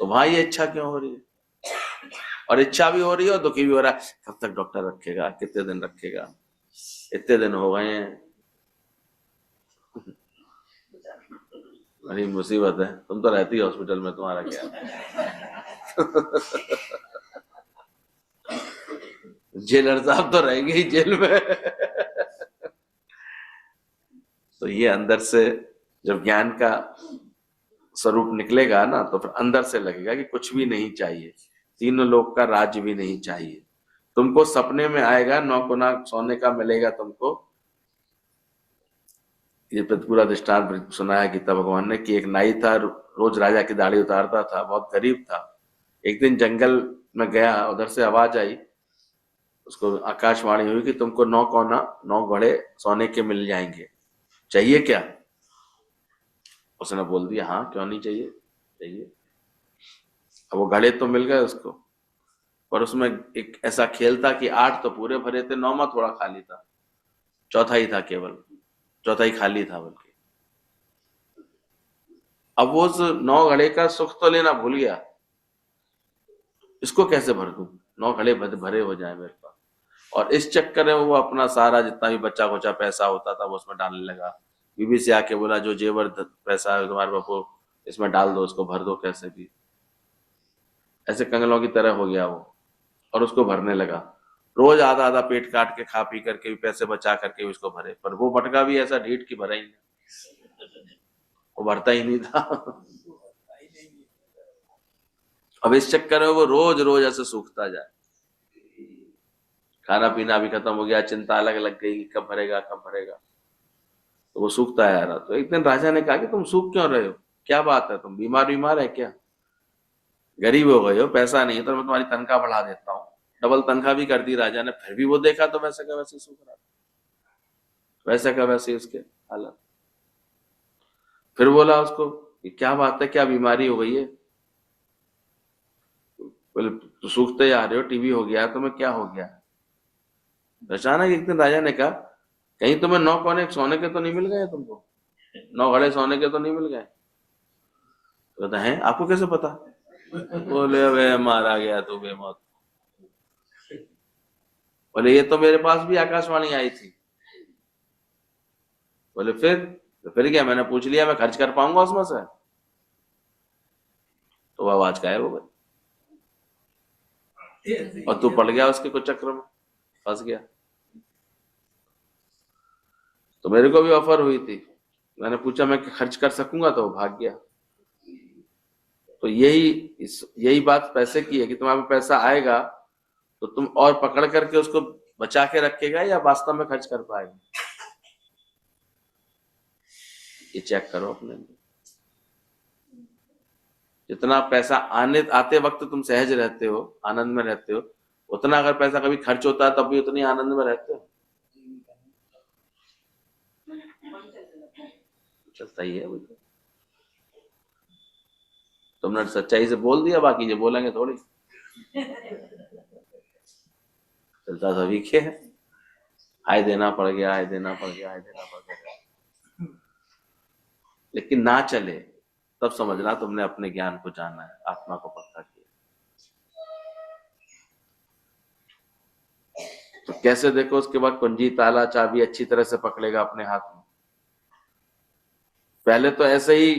तो वहां ये इच्छा क्यों हो रही है? और इच्छा भी हो रही है और दुखी भी हो रहा है, कब तक डॉक्टर रखेगा, कितने दिन रखेगा, इतने दिन हो गए हैं। बड़ी मुसीबत है, तुम तो रहती हो हॉस्पिटल में, तुम्हारा क्या? जेलर साहब तो रहेंगे ही जेल में। तो ये अंदर से जब ज्ञान का स्वरूप निकलेगा ना, तो फिर अंदर से लगेगा कि कुछ भी नहीं चाहिए, तीनों लोक का राज्य भी नहीं चाहिए। तुमको सपने में आएगा 9 गुना सोने का मिलेगा तुमको। ये पूरा दृष्टांत सुनाया गीता भगवान ने कि एक नाई था, रोज राजा की दाढ़ी उतारता था, बहुत गरीब था। एक दिन जंगल में गया, उधर से आवाज आई, उसको आकाशवाणी हुई कि तुमको 9 कोना 9 घड़े सोने के मिल जाएंगे, चाहिए क्या? उसने बोल दिया हाँ, क्यों नहीं चाहिए, चाहिए। अब वो घड़े तो मिल गए उसको, पर उसमें एक ऐसा खेल था कि 8 तो पूरे भरे थे, 9वां थोड़ा खाली था, चौथा ही था, केवल चौथा ही खाली था बल्कि। अब वो उस 9 घड़े का सुख तो लेना भूल गया, इसको कैसे भर दूं, 9 घड़े भरे हो जाए मेरे पास। और इस चक्कर में वो अपना सारा जितना भी बच्चा खोचा पैसा होता था वो उसमें डालने लगा। बीबी से आके बोला जो जेवर पैसा है तुम्हारे बापू इसमें डाल दो, उसको भर दो कैसे भी। ऐसे कंगलों की तरह हो गया वो, और उसको भरने लगा। रोज आधा आधा पेट काट के खा पी करके भी पैसे बचा करके भी उसको भरे, पर वो मटका भी ऐसा ढीठ की भरा ही नहीं, वो भरता ही नहीं था। अब इस चक्कर में वो रोज रोज ऐसे सूखता जाए, खाना पीना भी खत्म हो गया, चिंता अलग लग गई कब भरेगा कब भरेगा, तो वो सूखता है रहा। तो एक दिन राजा ने कहा कि तुम सूख क्यों रहे हो, क्या बात है, तुम बीमार है क्या, गरीब हो गए हो, पैसा नहीं है तो मैं तुम्हारी तनख्वाह बढ़ा देता हूँ, डबल तनख्वाह भी कर दी राजा ने, फिर भी वो देखा तो वैसे का वैसे सूख रहा, वैसे का वैसे उसके हालत। फिर बोला उसको कि क्या बात है, क्या बीमारी हो गई है? बोले तो सूखते आ रहे हो, टीबी हो गया तुम्हें, क्या हो गया? अचानक एक दिन राजा ने कहा, कहीं तुम्हें 9 कोने सोने के तो नहीं मिल गए? तुमको 9 घड़े सोने के तो नहीं मिल गए? तो कहता है आपको कैसे पता? बोले वे मारा गया तू बेमौत। बोले ये तो मेरे पास भी आकाशवाणी आई थी। बोले तो फिर क्या, मैंने पूछ लिया, मैं खर्च कर पाऊंगा उसमें से? तो वो आवाज गायब हो गई और तू पड़ गया उसके कुछ चक्र में, फंस गया। तो मेरे को भी ऑफर हुई थी, मैंने पूछा मैं खर्च कर सकूंगा, तो वो भाग गया। तो यही बात पैसे की है कि तुम्हारे पास पैसा आएगा तो तुम और पकड़ करके उसको बचा के रखेगा या वास्तव में खर्च कर पाएगा, ये चेक करो अपने लिए। जितना पैसा आते वक्त तुम सहज रहते हो, आनंद में रहते हो, उतना अगर पैसा कभी खर्च होता है तब भी उतनी आनंद में रहते हो? चलता ही है। तुमने सच्चाई से बोल दिया, बाकी जो बोलेंगे थोड़ी। चलता सभी के है, हाय देना पड़ गया, हाय देना पड़ गया, हाय देना पड़ गया। लेकिन ना चले तब समझना तुमने अपने ज्ञान को जाना है, आत्मा को पक्का किया। तो कैसे देखो, उसके बाद कुंजी ताला चाबी अच्छी तरह से पकड़ेगा अपने हाथ में। पहले तो ऐसे ही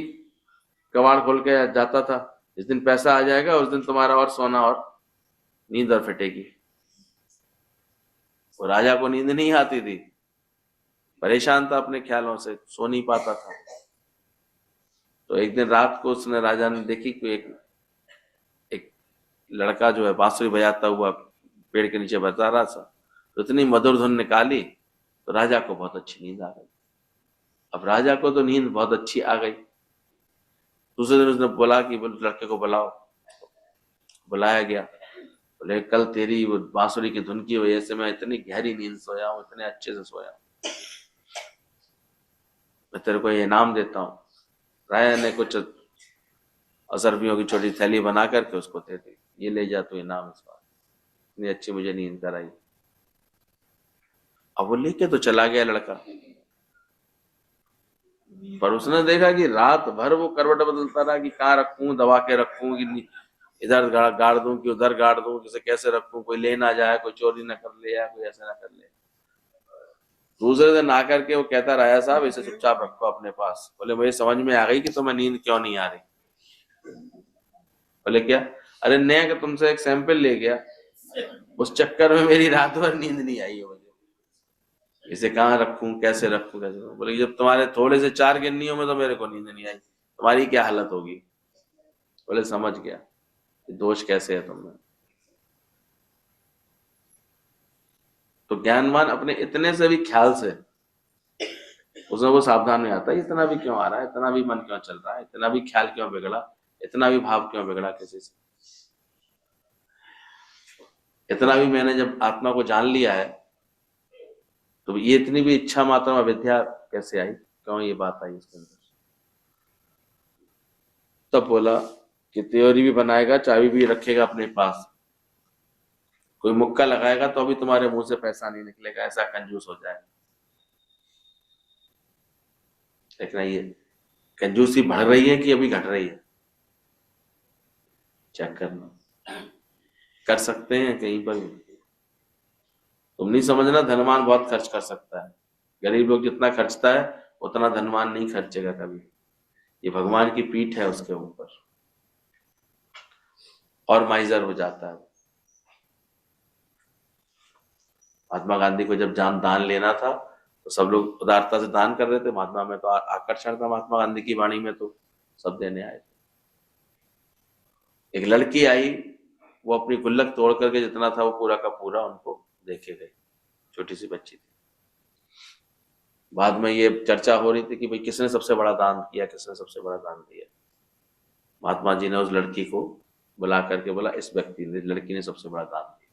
कबाड़ खोल के जाता था, जिस दिन पैसा आ जाएगा उस दिन तुम्हारा और सोना और नींद और फिटेगी। वो राजा को नींद नहीं आती थी, परेशान था अपने ख्यालों से, सो नहीं पाता था। तो एक दिन रात को उसने, राजा ने देखी कि एक लड़का जो है बांसुरी बजाता हुआ पेड़ के नीचे बजा रहा था, तो इतनी मधुर धुन निकाली तो राजा को बहुत अच्छी नींद आ गई। अब राजा को तो नींद बहुत अच्छी आ गई। दूसरे दिन उसने बोला कि लड़के को बुलाओ। बुलाया गया। बोले कल तेरी वो बांसुरी की धुन की वजह से मैं इतनी गहरी नींद सोया हूँ, इतने अच्छे से सोया हूँ, मैं तेरे को ये इनाम देता हूँ। राजा ने कुछ असरफियों की छोटी थैली बना करके उसको दे दी, ये ले जा तू इनाम इस बार, इतनी अच्छी मुझे नींद कराई। अब वो लेके तो चला गया लड़का, पर उसने देखा कि रात भर वो करवट बदलता रहा कि कहाँ रखूं, दबा के रखूं कि इधर गाड़ दूं कि उधर गाड़ दूं, किसे कैसे रखूं, कोई ले ना जाए, कोई चोरी ना कर ले, या कोई ऐसा ना कर ले। दूसरे दिन आकर के वो कहता, राजा साहब इसे चुपचाप रखो अपने पास। बोले मुझे समझ में आ गई कि तुम्हें नींद क्यों नहीं आ रही। बोले क्या? अरे नया कि तुमसे एक सैंपल ले गया, उस चक्कर में मेरी रात भर नींद नहीं आई है मुझे, इसे कहाँ रखूं, कैसे रखूं, कैसे रखूं। बोले जब तुम्हारे थोड़े से 4 गिन्नियों में तो मेरे को नींद नहीं आई, तुम्हारी क्या हालत होगी। बोले समझ गया दोष कैसे है तुमने। तो ज्ञानवान अपने इतने से भी ख्याल से उसमें वो सावधान में आता है, इतना भी क्यों आ रहा है, इतना भी मन क्यों चल रहा है, इतना भी ख्याल क्यों बिगड़ा, इतना भी भाव क्यों बिगड़ा किसी से। इतना भी मैंने जब आत्मा को जान लिया है तो ये इतनी भी इच्छा मात्रा में विद्या कैसे आई, क्यों ये बात आई इसके अंदर। तब बोला कि त्योरी भी बनाएगा, चाबी भी रखेगा अपने पास, कोई मुक्का लगाएगा तो भी तुम्हारे मुंह से पैसा नहीं निकलेगा, ऐसा कंजूस हो जाए। देखना ये कंजूसी बढ़ रही है कि अभी घट रही है, चेक करना। कर सकते हैं कहीं पर भी। तुम नहीं समझना धनवान बहुत खर्च कर सकता है, गरीब लोग जितना खर्चता है उतना धनवान नहीं खर्चेगा कभी। ये भगवान की पीठ है उसके ऊपर, और माइजर हो जाता है। महात्मा गांधी को जब दान लेना था तो सब लोग उदारता से दान कर रहे थे, महात्मा में तो आकर्षण था, महात्मा गांधी की वाणी में तो सब देने आए थे। एक लड़की आई, वो अपनी गुल्लक तोड़ करके जितना था वो पूरा का पूरा उनको देके गई, छोटी सी बच्ची थी। बाद में ये चर्चा हो रही थी कि भाई किसने सबसे बड़ा दान किया, किसने सबसे बड़ा दान दिया। महात्मा जी ने उस लड़की को बुला करके बोला इस व्यक्ति ने, लड़की ने सबसे बड़ा दान दिया।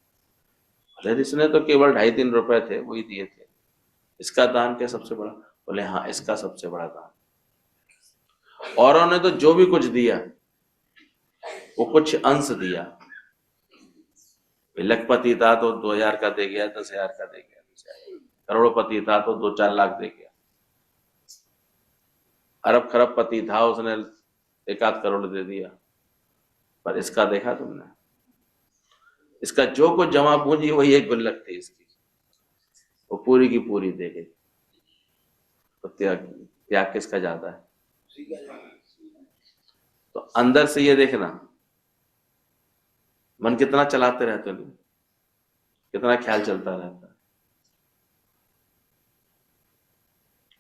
बोले इसने तो केवल 2.5-3 रुपए थे वही दिए थे, इसका दान क्या सबसे बड़ा? बोले हाँ, इसका सबसे बड़ा दान। औरों ने तो जो भी कुछ दिया वो कुछ अंश दिया। लखपति था तो 2,000 का दे गया, 10,000 का दे गया, करोड़पति था तो 2-4 लाख दे गया, अरब खरबपति था उसने 1-8 करोड़ दे दिया। पर इसका देखा तुमने? इसका जो कुछ जमा पूंजी वही एक गुल्लक थी इसकी, वो पूरी की पूरी दे गई। तो त्याग किसका ज्यादा है? तो अंदर से ये देखना, मन कितना चलाते रहते हो, कितना ख्याल चलता रहता है,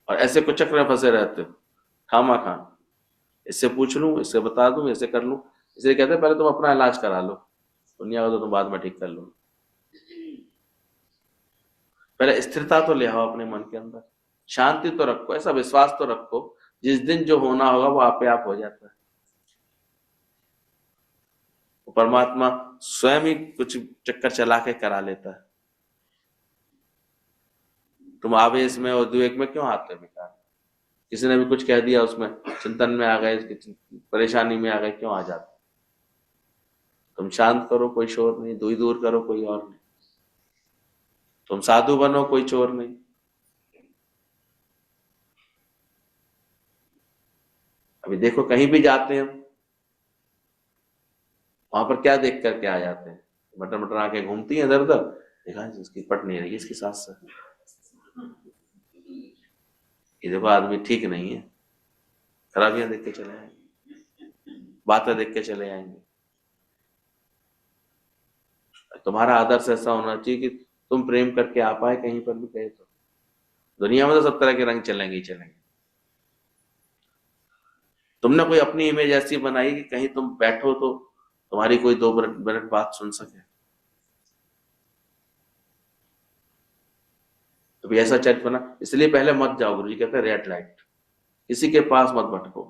और ऐसे कुछ चक्र में फंसे रहते हो खामा खा, इससे पूछ लूं, इससे बता दूं, इससे कर लूं। इसलिए कहते हैं पहले तुम अपना इलाज करा लो, दुनिया को तो तुम बाद में ठीक कर लो। पहले स्थिरता तो ले आओ अपने मन के अंदर, शांति तो रखो, ऐसा विश्वास तो रखो जिस दिन जो होना होगा वो आपे आप हो जाता है। परमात्मा स्वयं ही कुछ चक्कर चला के करा लेता है। तुम आवेश में और उद्वेग में क्यों आते बेकार? किसी ने भी कुछ कह दिया उसमें चिंतन में आ गए, परेशानी में आ गए, क्यों आ जाते? तुम शांत करो, कोई शोर नहीं, दूर दूर करो, कोई और नहीं। तुम साधु बनो, कोई चोर नहीं। अभी देखो कहीं भी जाते हैं वहां पर क्या देख करके आ जाते हैं? मटर मटर आंखें घूमती हैं इधर उधर, देखा इसकी पट नहीं रही इसकी सास से, ये देखो आदमी ठीक नहीं है, खराबियां देख के चले आएंगे, बातें देख के चले आएंगे। तुम्हारा आदर्श ऐसा होना चाहिए कि तुम प्रेम करके आ पाए कहीं पर भी कहे तो। दुनिया में तो सब तरह के रंग चलेंगे ही चलेंगे, तुमने कोई अपनी इमेज ऐसी बनाई कि कहीं तुम बैठो तो तुम्हारी कोई 2 मिनट बात सुन सके। तो भी ऐसा चरित्र बना, इसलिए पहले मत जाओ, गुरु जी कहते हैं रेड लाइट, किसी के पास मत भटको,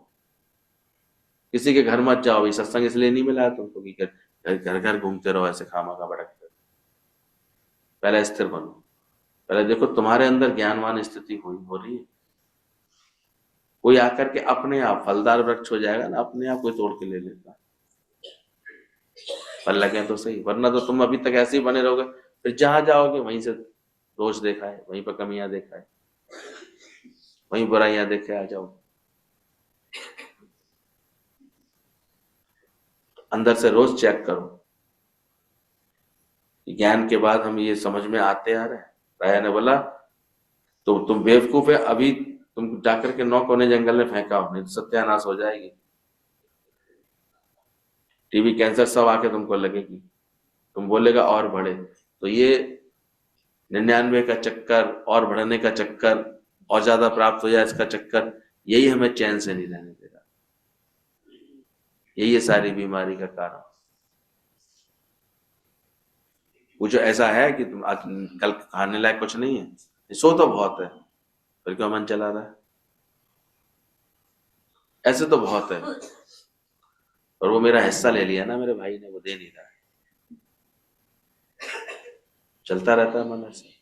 किसी के घर मत जाओ। ये सत्संग इसलिए नहीं मिला है तुमको कि घर घर घूमते रहो ऐसे खामा का भटकते। पहले स्थिर बनो, पहले देखो तुम्हारे अंदर ज्ञानवान स्थिति हो रही है। कोई आकर के अपने आप फलदार वृक्ष हो जाएगा ना, अपने आप कोई तोड़ के ले लेता, फल लगे तो सही, वरना तो तुम अभी तक ऐसे ही बने रहोगे, फिर जहां जाओगे वहीं से दोष देखा है, वहीं पर कमियां देखा है, वहीं बुराइयां देखे आ जाओ। अंदर से रोज चेक करो। ज्ञान के बाद हम ये समझ में आते आ रहे हैं। राया ने बोला तो तुम बेवकूफ है, अभी तुम जाकर के 9 कोने जंगल में फेंका हो, नहीं तो सत्यानाश हो जाएगी, टीबी कैंसर सब आके तुमको लगेगी, तुम बोलेगा और बढ़े। तो ये 99 का चक्कर और बढ़ने का चक्कर और ज्यादा प्राप्त हो जाए इसका चक्कर, यही हमें चैन से नहीं रहने देगा, यही है सारी बीमारी का कारण। कुछ ऐसा है कि तुम आज कल खाने लायक कुछ नहीं है, सो तो बहुत है, फिर क्यों मन चला रहा है? ऐसे तो बहुत है, और वो मेरा हिस्सा ले लिया ना मेरे भाई ने, वो दे नहीं रहा है, चलता रहता है मन ऐसे।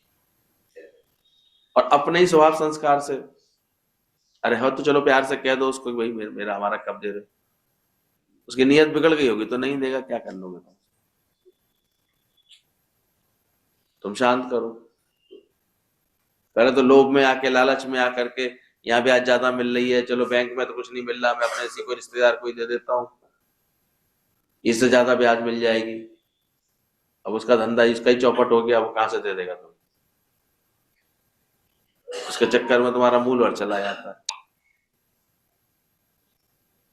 और अपने ही स्वभाव संस्कार से, अरे हो तो चलो प्यार से कह दो उसको, भाई मेरा हमारा कब दे रहे, उसकी नीयत बिगड़ गई होगी तो नहीं देगा, क्या कर लोगे तुम शांत करो। पहले तो लोभ में आके, लालच में आकर के, यहाँ ब्याज ज्यादा मिल रही है, चलो बैंक में तो कुछ नहीं मिल रहा, मैं अपने इसी को रिश्तेदार को ही दे देता हूँ, इससे ज्यादा ब्याज मिल जाएगी। अब उसका धंधा इसका ही चौपट हो गया, वो कहां से दे देगा तुम? उसके चक्कर में तुम्हारा मूल और चला जाता है।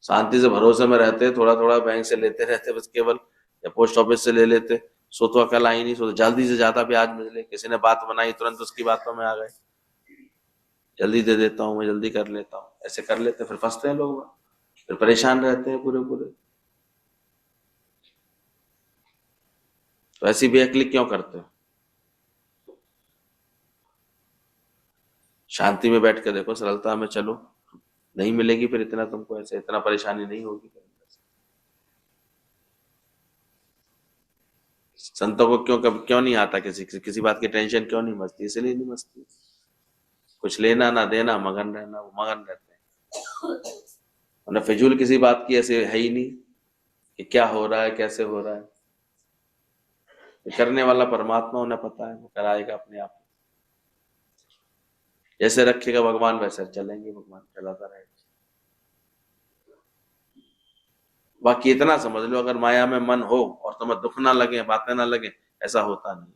शांति से भरोसे में रहते, थोड़ा थोड़ा बैंक से लेते रहते बस केवल, या पोस्ट ऑफिस से ले लेते, सो तो अकल आई नहीं, सो जल्दी से ज्यादा ब्याज मिले, किसी ने बात बनाई तुरंत उसकी बातों में आ गए, जल्दी दे देता हूँ मैं, जल्दी कर लेता हूँ, ऐसे कर लेते, फिर फंसते हैं लोग, फिर परेशान रहते हैं पूरे पूरे। तो ऐसी बेअक्ली क्यों करते हो? शांति में बैठ के देखो, सरलता में चलो, नहीं मिलेगी फिर इतना तुमको, ऐसे इतना परेशानी नहीं होगी। संतों को क्यों नहीं आता, किसी बात की टेंशन क्यों नहीं मचती? इसलिए नहीं मचती, कुछ लेना ना देना, मगन रहना, वो मगन रहते हैं। उन्हें फिजूल किसी बात की ऐसे है ही नहीं कि क्या हो रहा है, कैसे हो रहा है। करने वाला परमात्मा, उन्हें पता है, वो कराएगा अपने आप। जैसे रखेगा भगवान वैसे चलेंगे, भगवान चलाता रहेगा। बाकी इतना समझ लो, अगर माया में मन हो और तुम्हें दुख ना लगे, बातें ना लगे, ऐसा होता नहीं।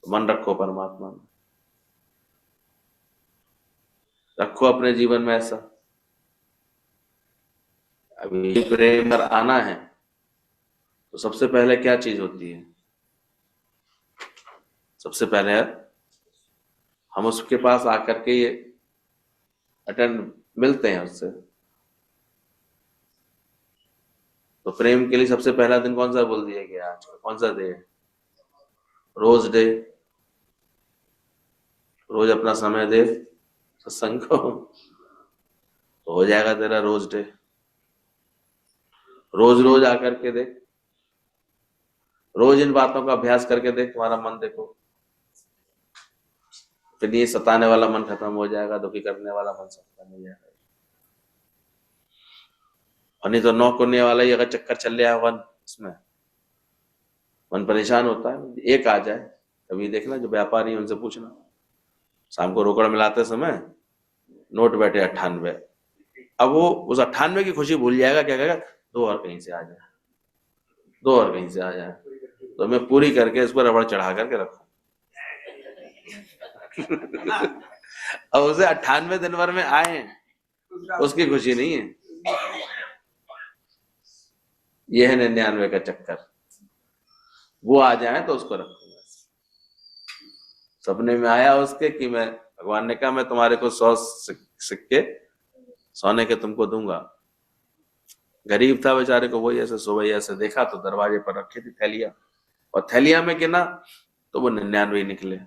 तो मन रखो परमात्मा में, रखो अपने जीवन में ऐसा। अभी प्रेम पर आना है तो सबसे पहले क्या चीज होती है? सबसे पहले हम उसके पास आकर के ये अटेंड मिलते हैं उससे। तो प्रेम के लिए सबसे पहला दिन कौन सा बोल दिया गया? आज का कौन सा डे है? Rose day. रोज अपना समय दे सत्संग को, तो हो जाएगा तेरा रोज डे। रोज रोज आकर के देख, रोज इन बातों का अभ्यास करके देख, तुम्हारा मन देखो, फिर ये सताने वाला मन खत्म हो जाएगा, दुखी करने वाला मन खत्म हो जाएगा। और नहीं तो नौ कोने वाला ही अगर चक्कर चल रहा है इसमें मन परेशान होता है। एक आ जाए, कभी देखना जो व्यापारी है उनसे पूछना, शाम को रोकड़ मिलाते समय नोट बैठे 98, अब वो उस 98 की खुशी भूल जाएगा, क्या कहेगा? 2 और कहीं से आ जाए, 2 और कहीं से आ जाए, तो मैं पूरी करके इस पर रबड़ चढ़ा करके रखू। अब उसे 98 दिन भर में आए, उसकी खुशी नहीं है। यह है 99 का चक्कर। वो आ जाए तो उसको रखूंगा। सपने में आया उसके कि मैं, भगवान ने कहा मैं तुम्हारे को 100 सिक्के सोने के तुमको दूंगा। गरीब था बेचारे को, वही ऐसे सुबह ऐसे देखा तो दरवाजे पर रखी थी थैलियां, और थैलिया में गिना तो वो 99 निकले।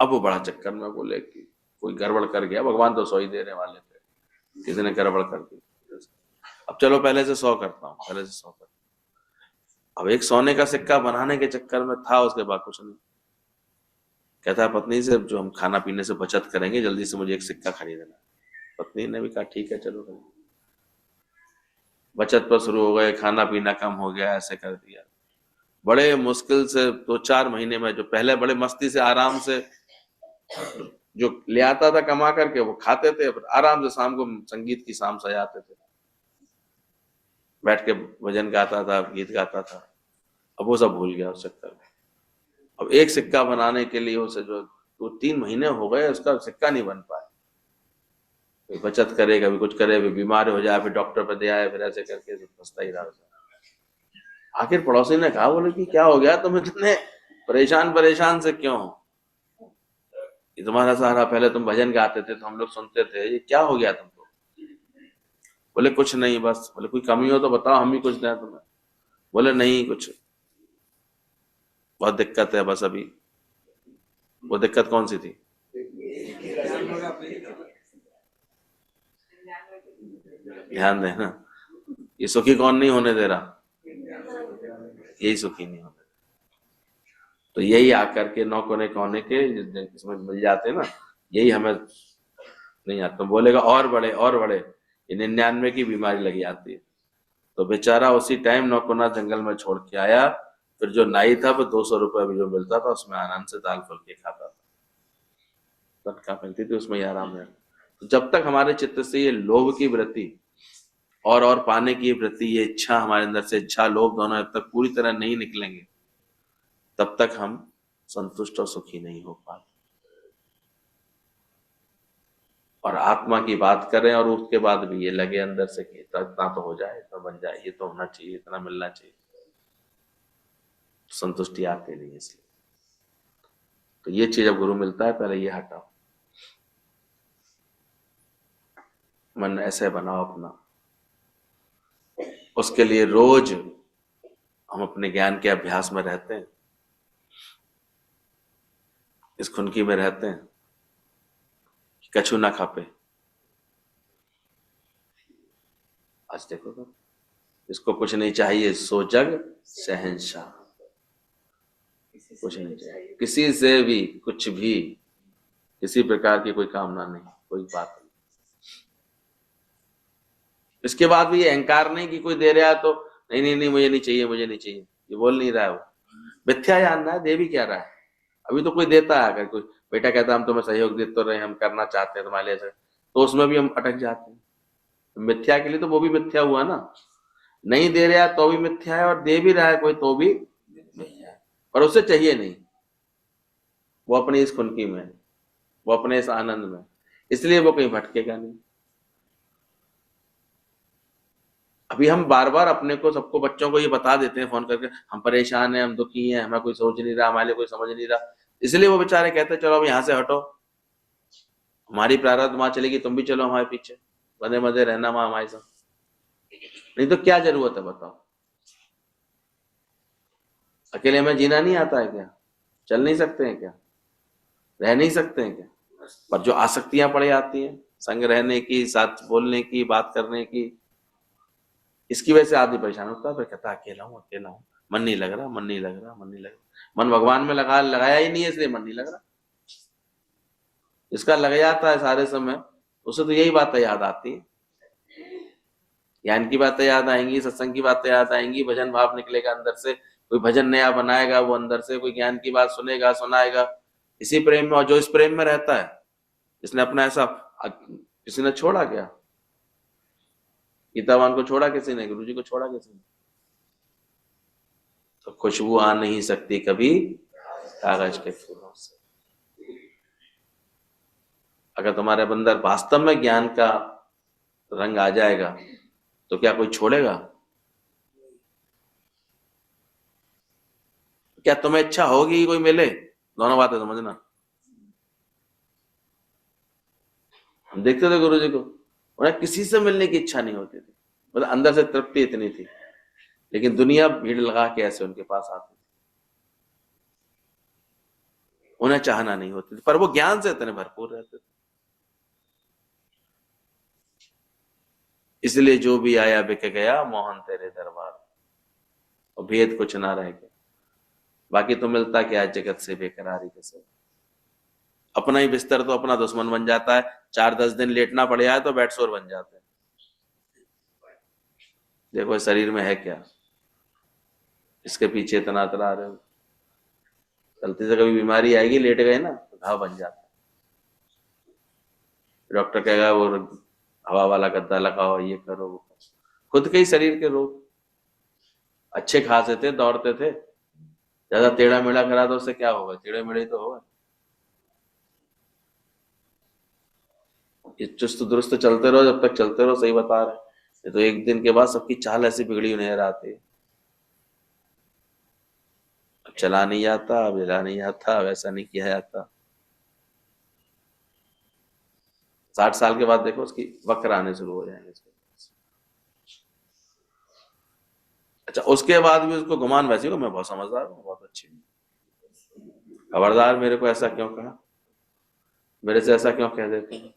अब वो बड़ा चक्कर में, बोले कि कोई गड़बड़ कर गया, भगवान तो 100 ही देने वाले थे, किसी ने गड़बड़ कर दी। अब चलो पहले से 100 करता हूँ, पहले से 100 करता हूँ। अब एक सोने का सिक्का बनाने के चक्कर में था, उसके बाद कुछ नहीं। कहता है पत्नी से, जो हम खाना पीने से बचत करेंगे, जल्दी से मुझे एक सिक्का खरीदना। पत्नी ने भी कहा ठीक है चलो। बचत पर शुरू हो गए, खाना पीना कम हो गया, ऐसे कर दिया। बड़े मुश्किल से 2-4 महीने में, जो पहले बड़े मस्ती से आराम से जो ले आता था कमा करके, वो खाते थे, आराम से शाम को संगीत की शाम सजाते थे, बैठ के भजन गाता था, गीत गाता था। अब वो सब भूल गया उस चक्कर में। अब एक सिक्का बनाने के लिए उसे जो 2-3 महीने हो गए, उसका सिक्का नहीं बन पाया। बचत करे, कभी कुछ करे, फिर बीमार हो जाए, फिर डॉक्टर पे दे आए, फिर ऐसे करके फंसता ही रहा। आखिर पड़ोसी ने कहा, बोले कि क्या हो गया तुम्हें, इतने परेशान से क्यों हो? ये तुम्हारा सहारा, पहले तुम भजन गाते थे तो हम लोग सुनते थे, ये क्या हो गया तुमको? बोले कुछ नहीं बस। बोले कोई कमी हो तो बताओ, हम ही कुछ दें तुम्हें। बोले नहीं कुछ, बहुत दिक्कत है बस अभी। वो दिक्कत कौन सी थी? ध्यान देना, ये सुखी कौन नहीं होने दे रहा? यही सुखी नहीं होने। तो यही आकर के 9 कोने के इसमें मिल जाते ना, यही हमें नहीं आता। तो बोलेगा और बड़े और बड़े, ये 99 की बीमारी लगी आती है। तो बेचारा उसी टाइम 9 कोना जंगल में छोड़ के आया। फिर जो नाई था वो 200 रुपये भी जो मिलता था उसमें आनंद से दाल फल के खाता था, तनख्वाह मिलती थी उसमें ही आराम है। तो जब तक हमारे चित्त से ये लोभ की वृत्ति और पाने की वृत्ति, ये इच्छा हमारे अंदर से, इच्छा लोभ दोनों जब तक पूरी तरह नहीं निकलेंगे, तब तक हम संतुष्ट और सुखी नहीं हो पाते। और आत्मा की बात करें और उसके बाद भी ये लगे अंदर से कि इतना तो हो जाए, इतना बन जाए, ये तो होना चाहिए, इतना मिलना चाहिए, संतुष्टि आती नहीं। इसलिए तो ये चीज अब गुरु मिलता है, पहले ये हटाओ, मन ऐसे बनाओ अपना। उसके लिए रोज हम अपने ज्ञान के अभ्यास में रहते हैं, इस खुनकी में रहते हैं, कछु ना खापे। आज देखो तो इसको कुछ नहीं चाहिए, सो जग शहंशाह। कुछ नहीं चाहिए, किसी से भी कुछ भी, किसी प्रकार की कोई कामना नहीं, कोई बात नहीं। इसके बाद भी ये अहंकार नहीं कि कोई दे रहा है तो नहीं नहीं नहीं मुझे नहीं चाहिए, मुझे नहीं चाहिए, ये बोल नहीं रहा है। वो मिथ्या जान रहा है, दे भी क्या रहा है। अभी तो कोई देता है, अगर कोई बेटा कहता हम तुम्हें सहयोग दे तो रहे, हम करना चाहते हैं तुम्हारे लिए, तो उसमें भी हम अटक जाते हैं। मिथ्या के लिए तो वो भी मिथ्या हुआ ना। नहीं दे रहा तो भी मिथ्या है, और दे भी रहा है कोई तो भी मिथ्या है, और उसे चाहिए नहीं। वो अपनी इस खुनकी में, वो अपने इस आनंद में, इसलिए वो कहीं भटकेगा नहीं। अभी हम बार बार अपने को, सबको, बच्चों को ये बता देते हैं फोन करके, हम परेशान हैं, हम दुखी हैं, हमें कोई सोच नहीं रहा, हमारे लिए कोई समझ नहीं रहा। इसलिए वो बेचारे कहते हैं चलो अब यहाँ से हटो, हमारी प्रारब्ध वहां चलेगी, तुम भी चलो हमारे पीछे, बंधे बंधे रहना वहां हमारे साथ। नहीं तो क्या जरूरत है बताओ। अकेले में जीना नहीं आता है क्या? चल नहीं सकते हैं क्या? रह नहीं सकते हैं क्या? पर जो आसक्तियां पड़ जाती हैं, संग रहने की, साथ बोलने की, बात करने की, इसकी वजह से आदमी परेशान होता है। फिर कहता है अकेला हूं, अकेला हूं, मन नहीं लग रहा, मन नहीं लग रहा, मन नहीं लग रहा। मन भगवान में लगाया ही नहीं है, इसलिए मन नहीं लग रहा। इसका लग जाता है सारे समय, उसे तो यही बातें याद आती है, ज्ञान की बातें याद आएंगी, सत्संग की बातें याद आएंगी, भजन भाव निकलेगा अंदर से, कोई भजन नया बनाएगा वो अंदर से, कोई ज्ञान की बात सुनेगा, सुनाएगा, इसी प्रेम में। और जो इस प्रेम में रहता है, इसने अपना ऐसा, किसी ने छोड़ा क्या? गीतावान को छोड़ा किसी ने? गुरु जी को छोड़ा किसी ने? तो खुशबू आ नहीं सकती कभी कागज के फूलों से। अगर तुम्हारे अंदर वास्तव में ज्ञान का रंग आ जाएगा तो क्या कोई छोड़ेगा? क्या तुम्हें इच्छा होगी कि कोई मिले? दोनों बातें समझना। हम देखते थे गुरु जी को, उन्हें किसी से मिलने की इच्छा नहीं होती थी, मतलब अंदर से तृप्ति इतनी थी, लेकिन दुनिया भीड़ लगा के ऐसे उनके पास आती थी, उन्हें चाहना नहीं होती थी, पर वो ज्ञान से इतने भरपूर रहते थे। इसलिए जो भी आया बिक गया मोहन तेरे दरबार, और भेद कुछ ना रह गया। बाकी तो मिलता क्या जगत से बेकरारी के से। अपना ही बिस्तर तो अपना दुश्मन बन जाता है, 4-10 दिन लेटना पड़ जाए तो बेड शोर बन जाते हैं। देखो शरीर में है क्या, इसके पीछे इतना इतना रहे हो, गलती से कभी बीमारी आएगी, लेट गए ना तो घाव बन जाता है। डॉक्टर कहेगा वो हवा वाला गद्दा लगाओ, ये करो, वो करो। खुद के ही शरीर के रोग। अच्छे खासे थे, दौड़ते थे, ज्यादा टेढ़ा मेढ़ा करा तो उससे क्या होगा? टेढ़े मेढ़े तो होगा। ये चुस्त दुरुस्त चलते रहो, जब तक चलते रहो, सही बता रहे हैं। ये तो एक दिन के बाद सबकी चाल ऐसी बिगड़ी हुई नजर आती है। अब चला नहीं जाता, अब हिला नहीं जाता, वैसा नहीं किया जाता। 60 साल के बाद देखो उसकी वक्र आने शुरू हो जाएंगे। अच्छा, उसके बाद भी उसको गुमान वैसे को, मैं बहुत समझदार हूँ, बहुत अच्छी हूँ, खबरदार मेरे को ऐसा क्यों कहा, मेरे से ऐसा क्यों कह देते हैं।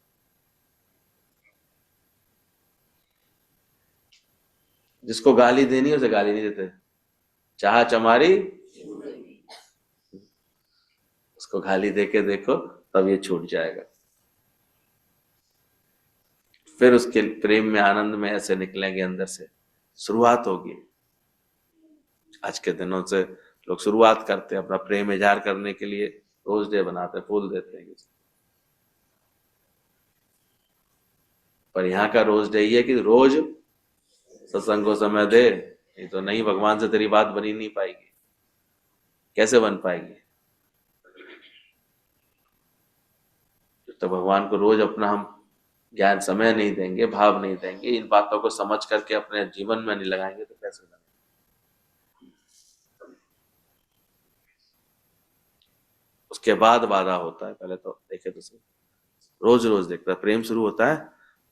जिसको गाली देनी है उसे गाली नहीं देते, चाह चमारी उसको गाली देके देखो, तब ये छूट जाएगा। फिर उसके प्रेम में, आनंद में ऐसे निकलेंगे अंदर से, शुरुआत होगी। आज के दिनों से लोग शुरुआत करते हैं अपना प्रेम इजहार करने के लिए, रोज डे बनाते हैं, फूल देते हैं। पर यहाँ का रोज डे ये कि रोज सत्संग को समय दे, नहीं तो नहीं, भगवान से तेरी बात बनी नहीं पाएगी। कैसे बन पाएगी? तो भगवान को रोज अपना हम ज्ञान समय नहीं देंगे, भाव नहीं देंगे, इन बातों को समझ करके अपने जीवन में नहीं लगाएंगे तो कैसे बनेगा? उसके बाद बाधा होता है। पहले तो देखे तो सही, रोज रोज देखता है, प्रेम शुरू होता है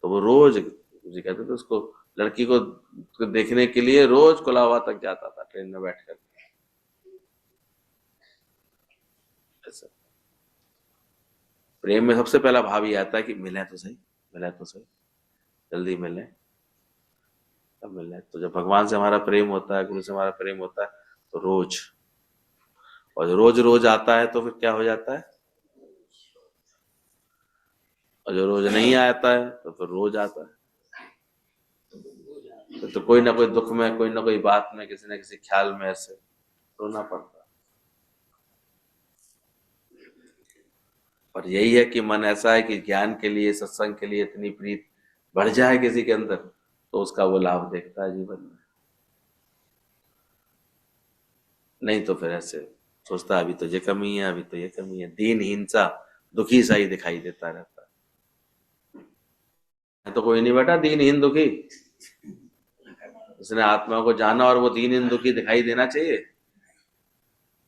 तो वो रोज, जी कहते थे उसको, लड़की को देखने के लिए रोज कोलावा तक जाता था ट्रेन में बैठ कर। प्रेम में सबसे पहला भाव ये आता है कि मिले तो सही, मिले तो सही, जल्दी मिले, तब मिलना है। तो जब भगवान से हमारा प्रेम होता है, गुरु से हमारा प्रेम होता है, तो रोज, और रोज रोज आता है तो फिर क्या हो जाता है, और जो रोज नहीं आता है तो फिर रोज आता है। तो कोई ना कोई दुख में, कोई ना कोई बात में, किसी न किसी ख्याल में ऐसे रोना पड़ता है। और यही है कि मन ऐसा है कि ज्ञान के लिए, सत्संग के लिए इतनी प्रीत बढ़ जाए किसी के अंदर, तो उसका वो लाभ देखता है जीवन में। नहीं तो फिर ऐसे सोचता है अभी तो ये कमी है, अभी तो ये कमी है, दीनहीन सा, दुखी सा ही दिखाई देता रहता है। तो कोई नहीं बेटा दीनहीन दुखी, उसने आत्मा को जाना और वो दीनहीन दुखी दिखाई देना चाहिए।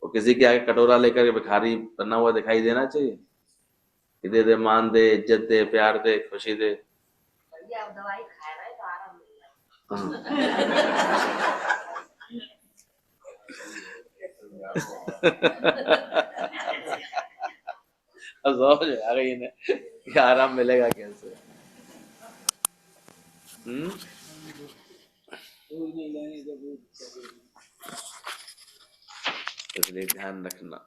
वो किसी के आगे कटोरा लेकर भिखारी बना हुआ दिखाई देना चाहिए कि दे दे, मान दे, इज्जत दे, प्यार दे, खुशी दे। आप दवाई खा रहे तो आराम मिल रहा अब समझ आ गई इन्हें कि आराम मिलेगा कैसे। इसलिए ध्यान रखना,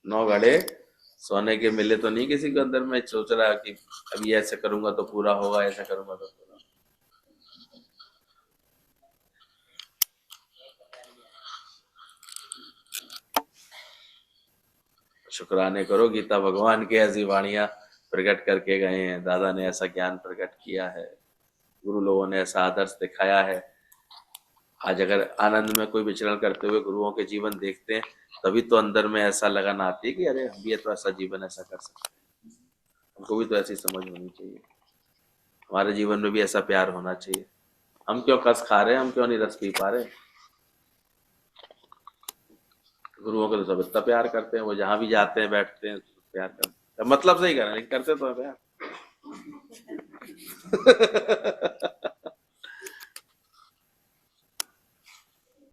9 घड़े सोने के मिले तो नहीं किसी के अंदर में सोच रहा कि अभी ऐसे करूंगा तो पूरा होगा, ऐसा करूंगा तो पूरा। शुक्राने करो, गीता भगवान की ऐसी वाणियां प्रकट करके गए हैं, दादा ने ऐसा ज्ञान प्रकट किया है, गुरु लोगों ने ऐसा आदर्श दिखाया है। आज अगर आनंद में कोई विचरण करते हुए गुरुओं के जीवन देखते हैं, तभी तो अंदर में ऐसा लगन आती है कि अरे हम भी तो ऐसा जीवन ऐसा कर सकते हैं, हमको भी तो ऐसी समझ होनी चाहिए, हमारे जीवन में भी ऐसा प्यार होना चाहिए। हम क्यों कस खा रहे हैं, हम क्यों नहीं रस पी पा रहे। गुरुओं को तो सब इतना प्यार करते हैं, वो जहां भी जाते हैं बैठते हैं प्यार करते हैं, मतलब से ही करें लेकिन करते तो है प्यार।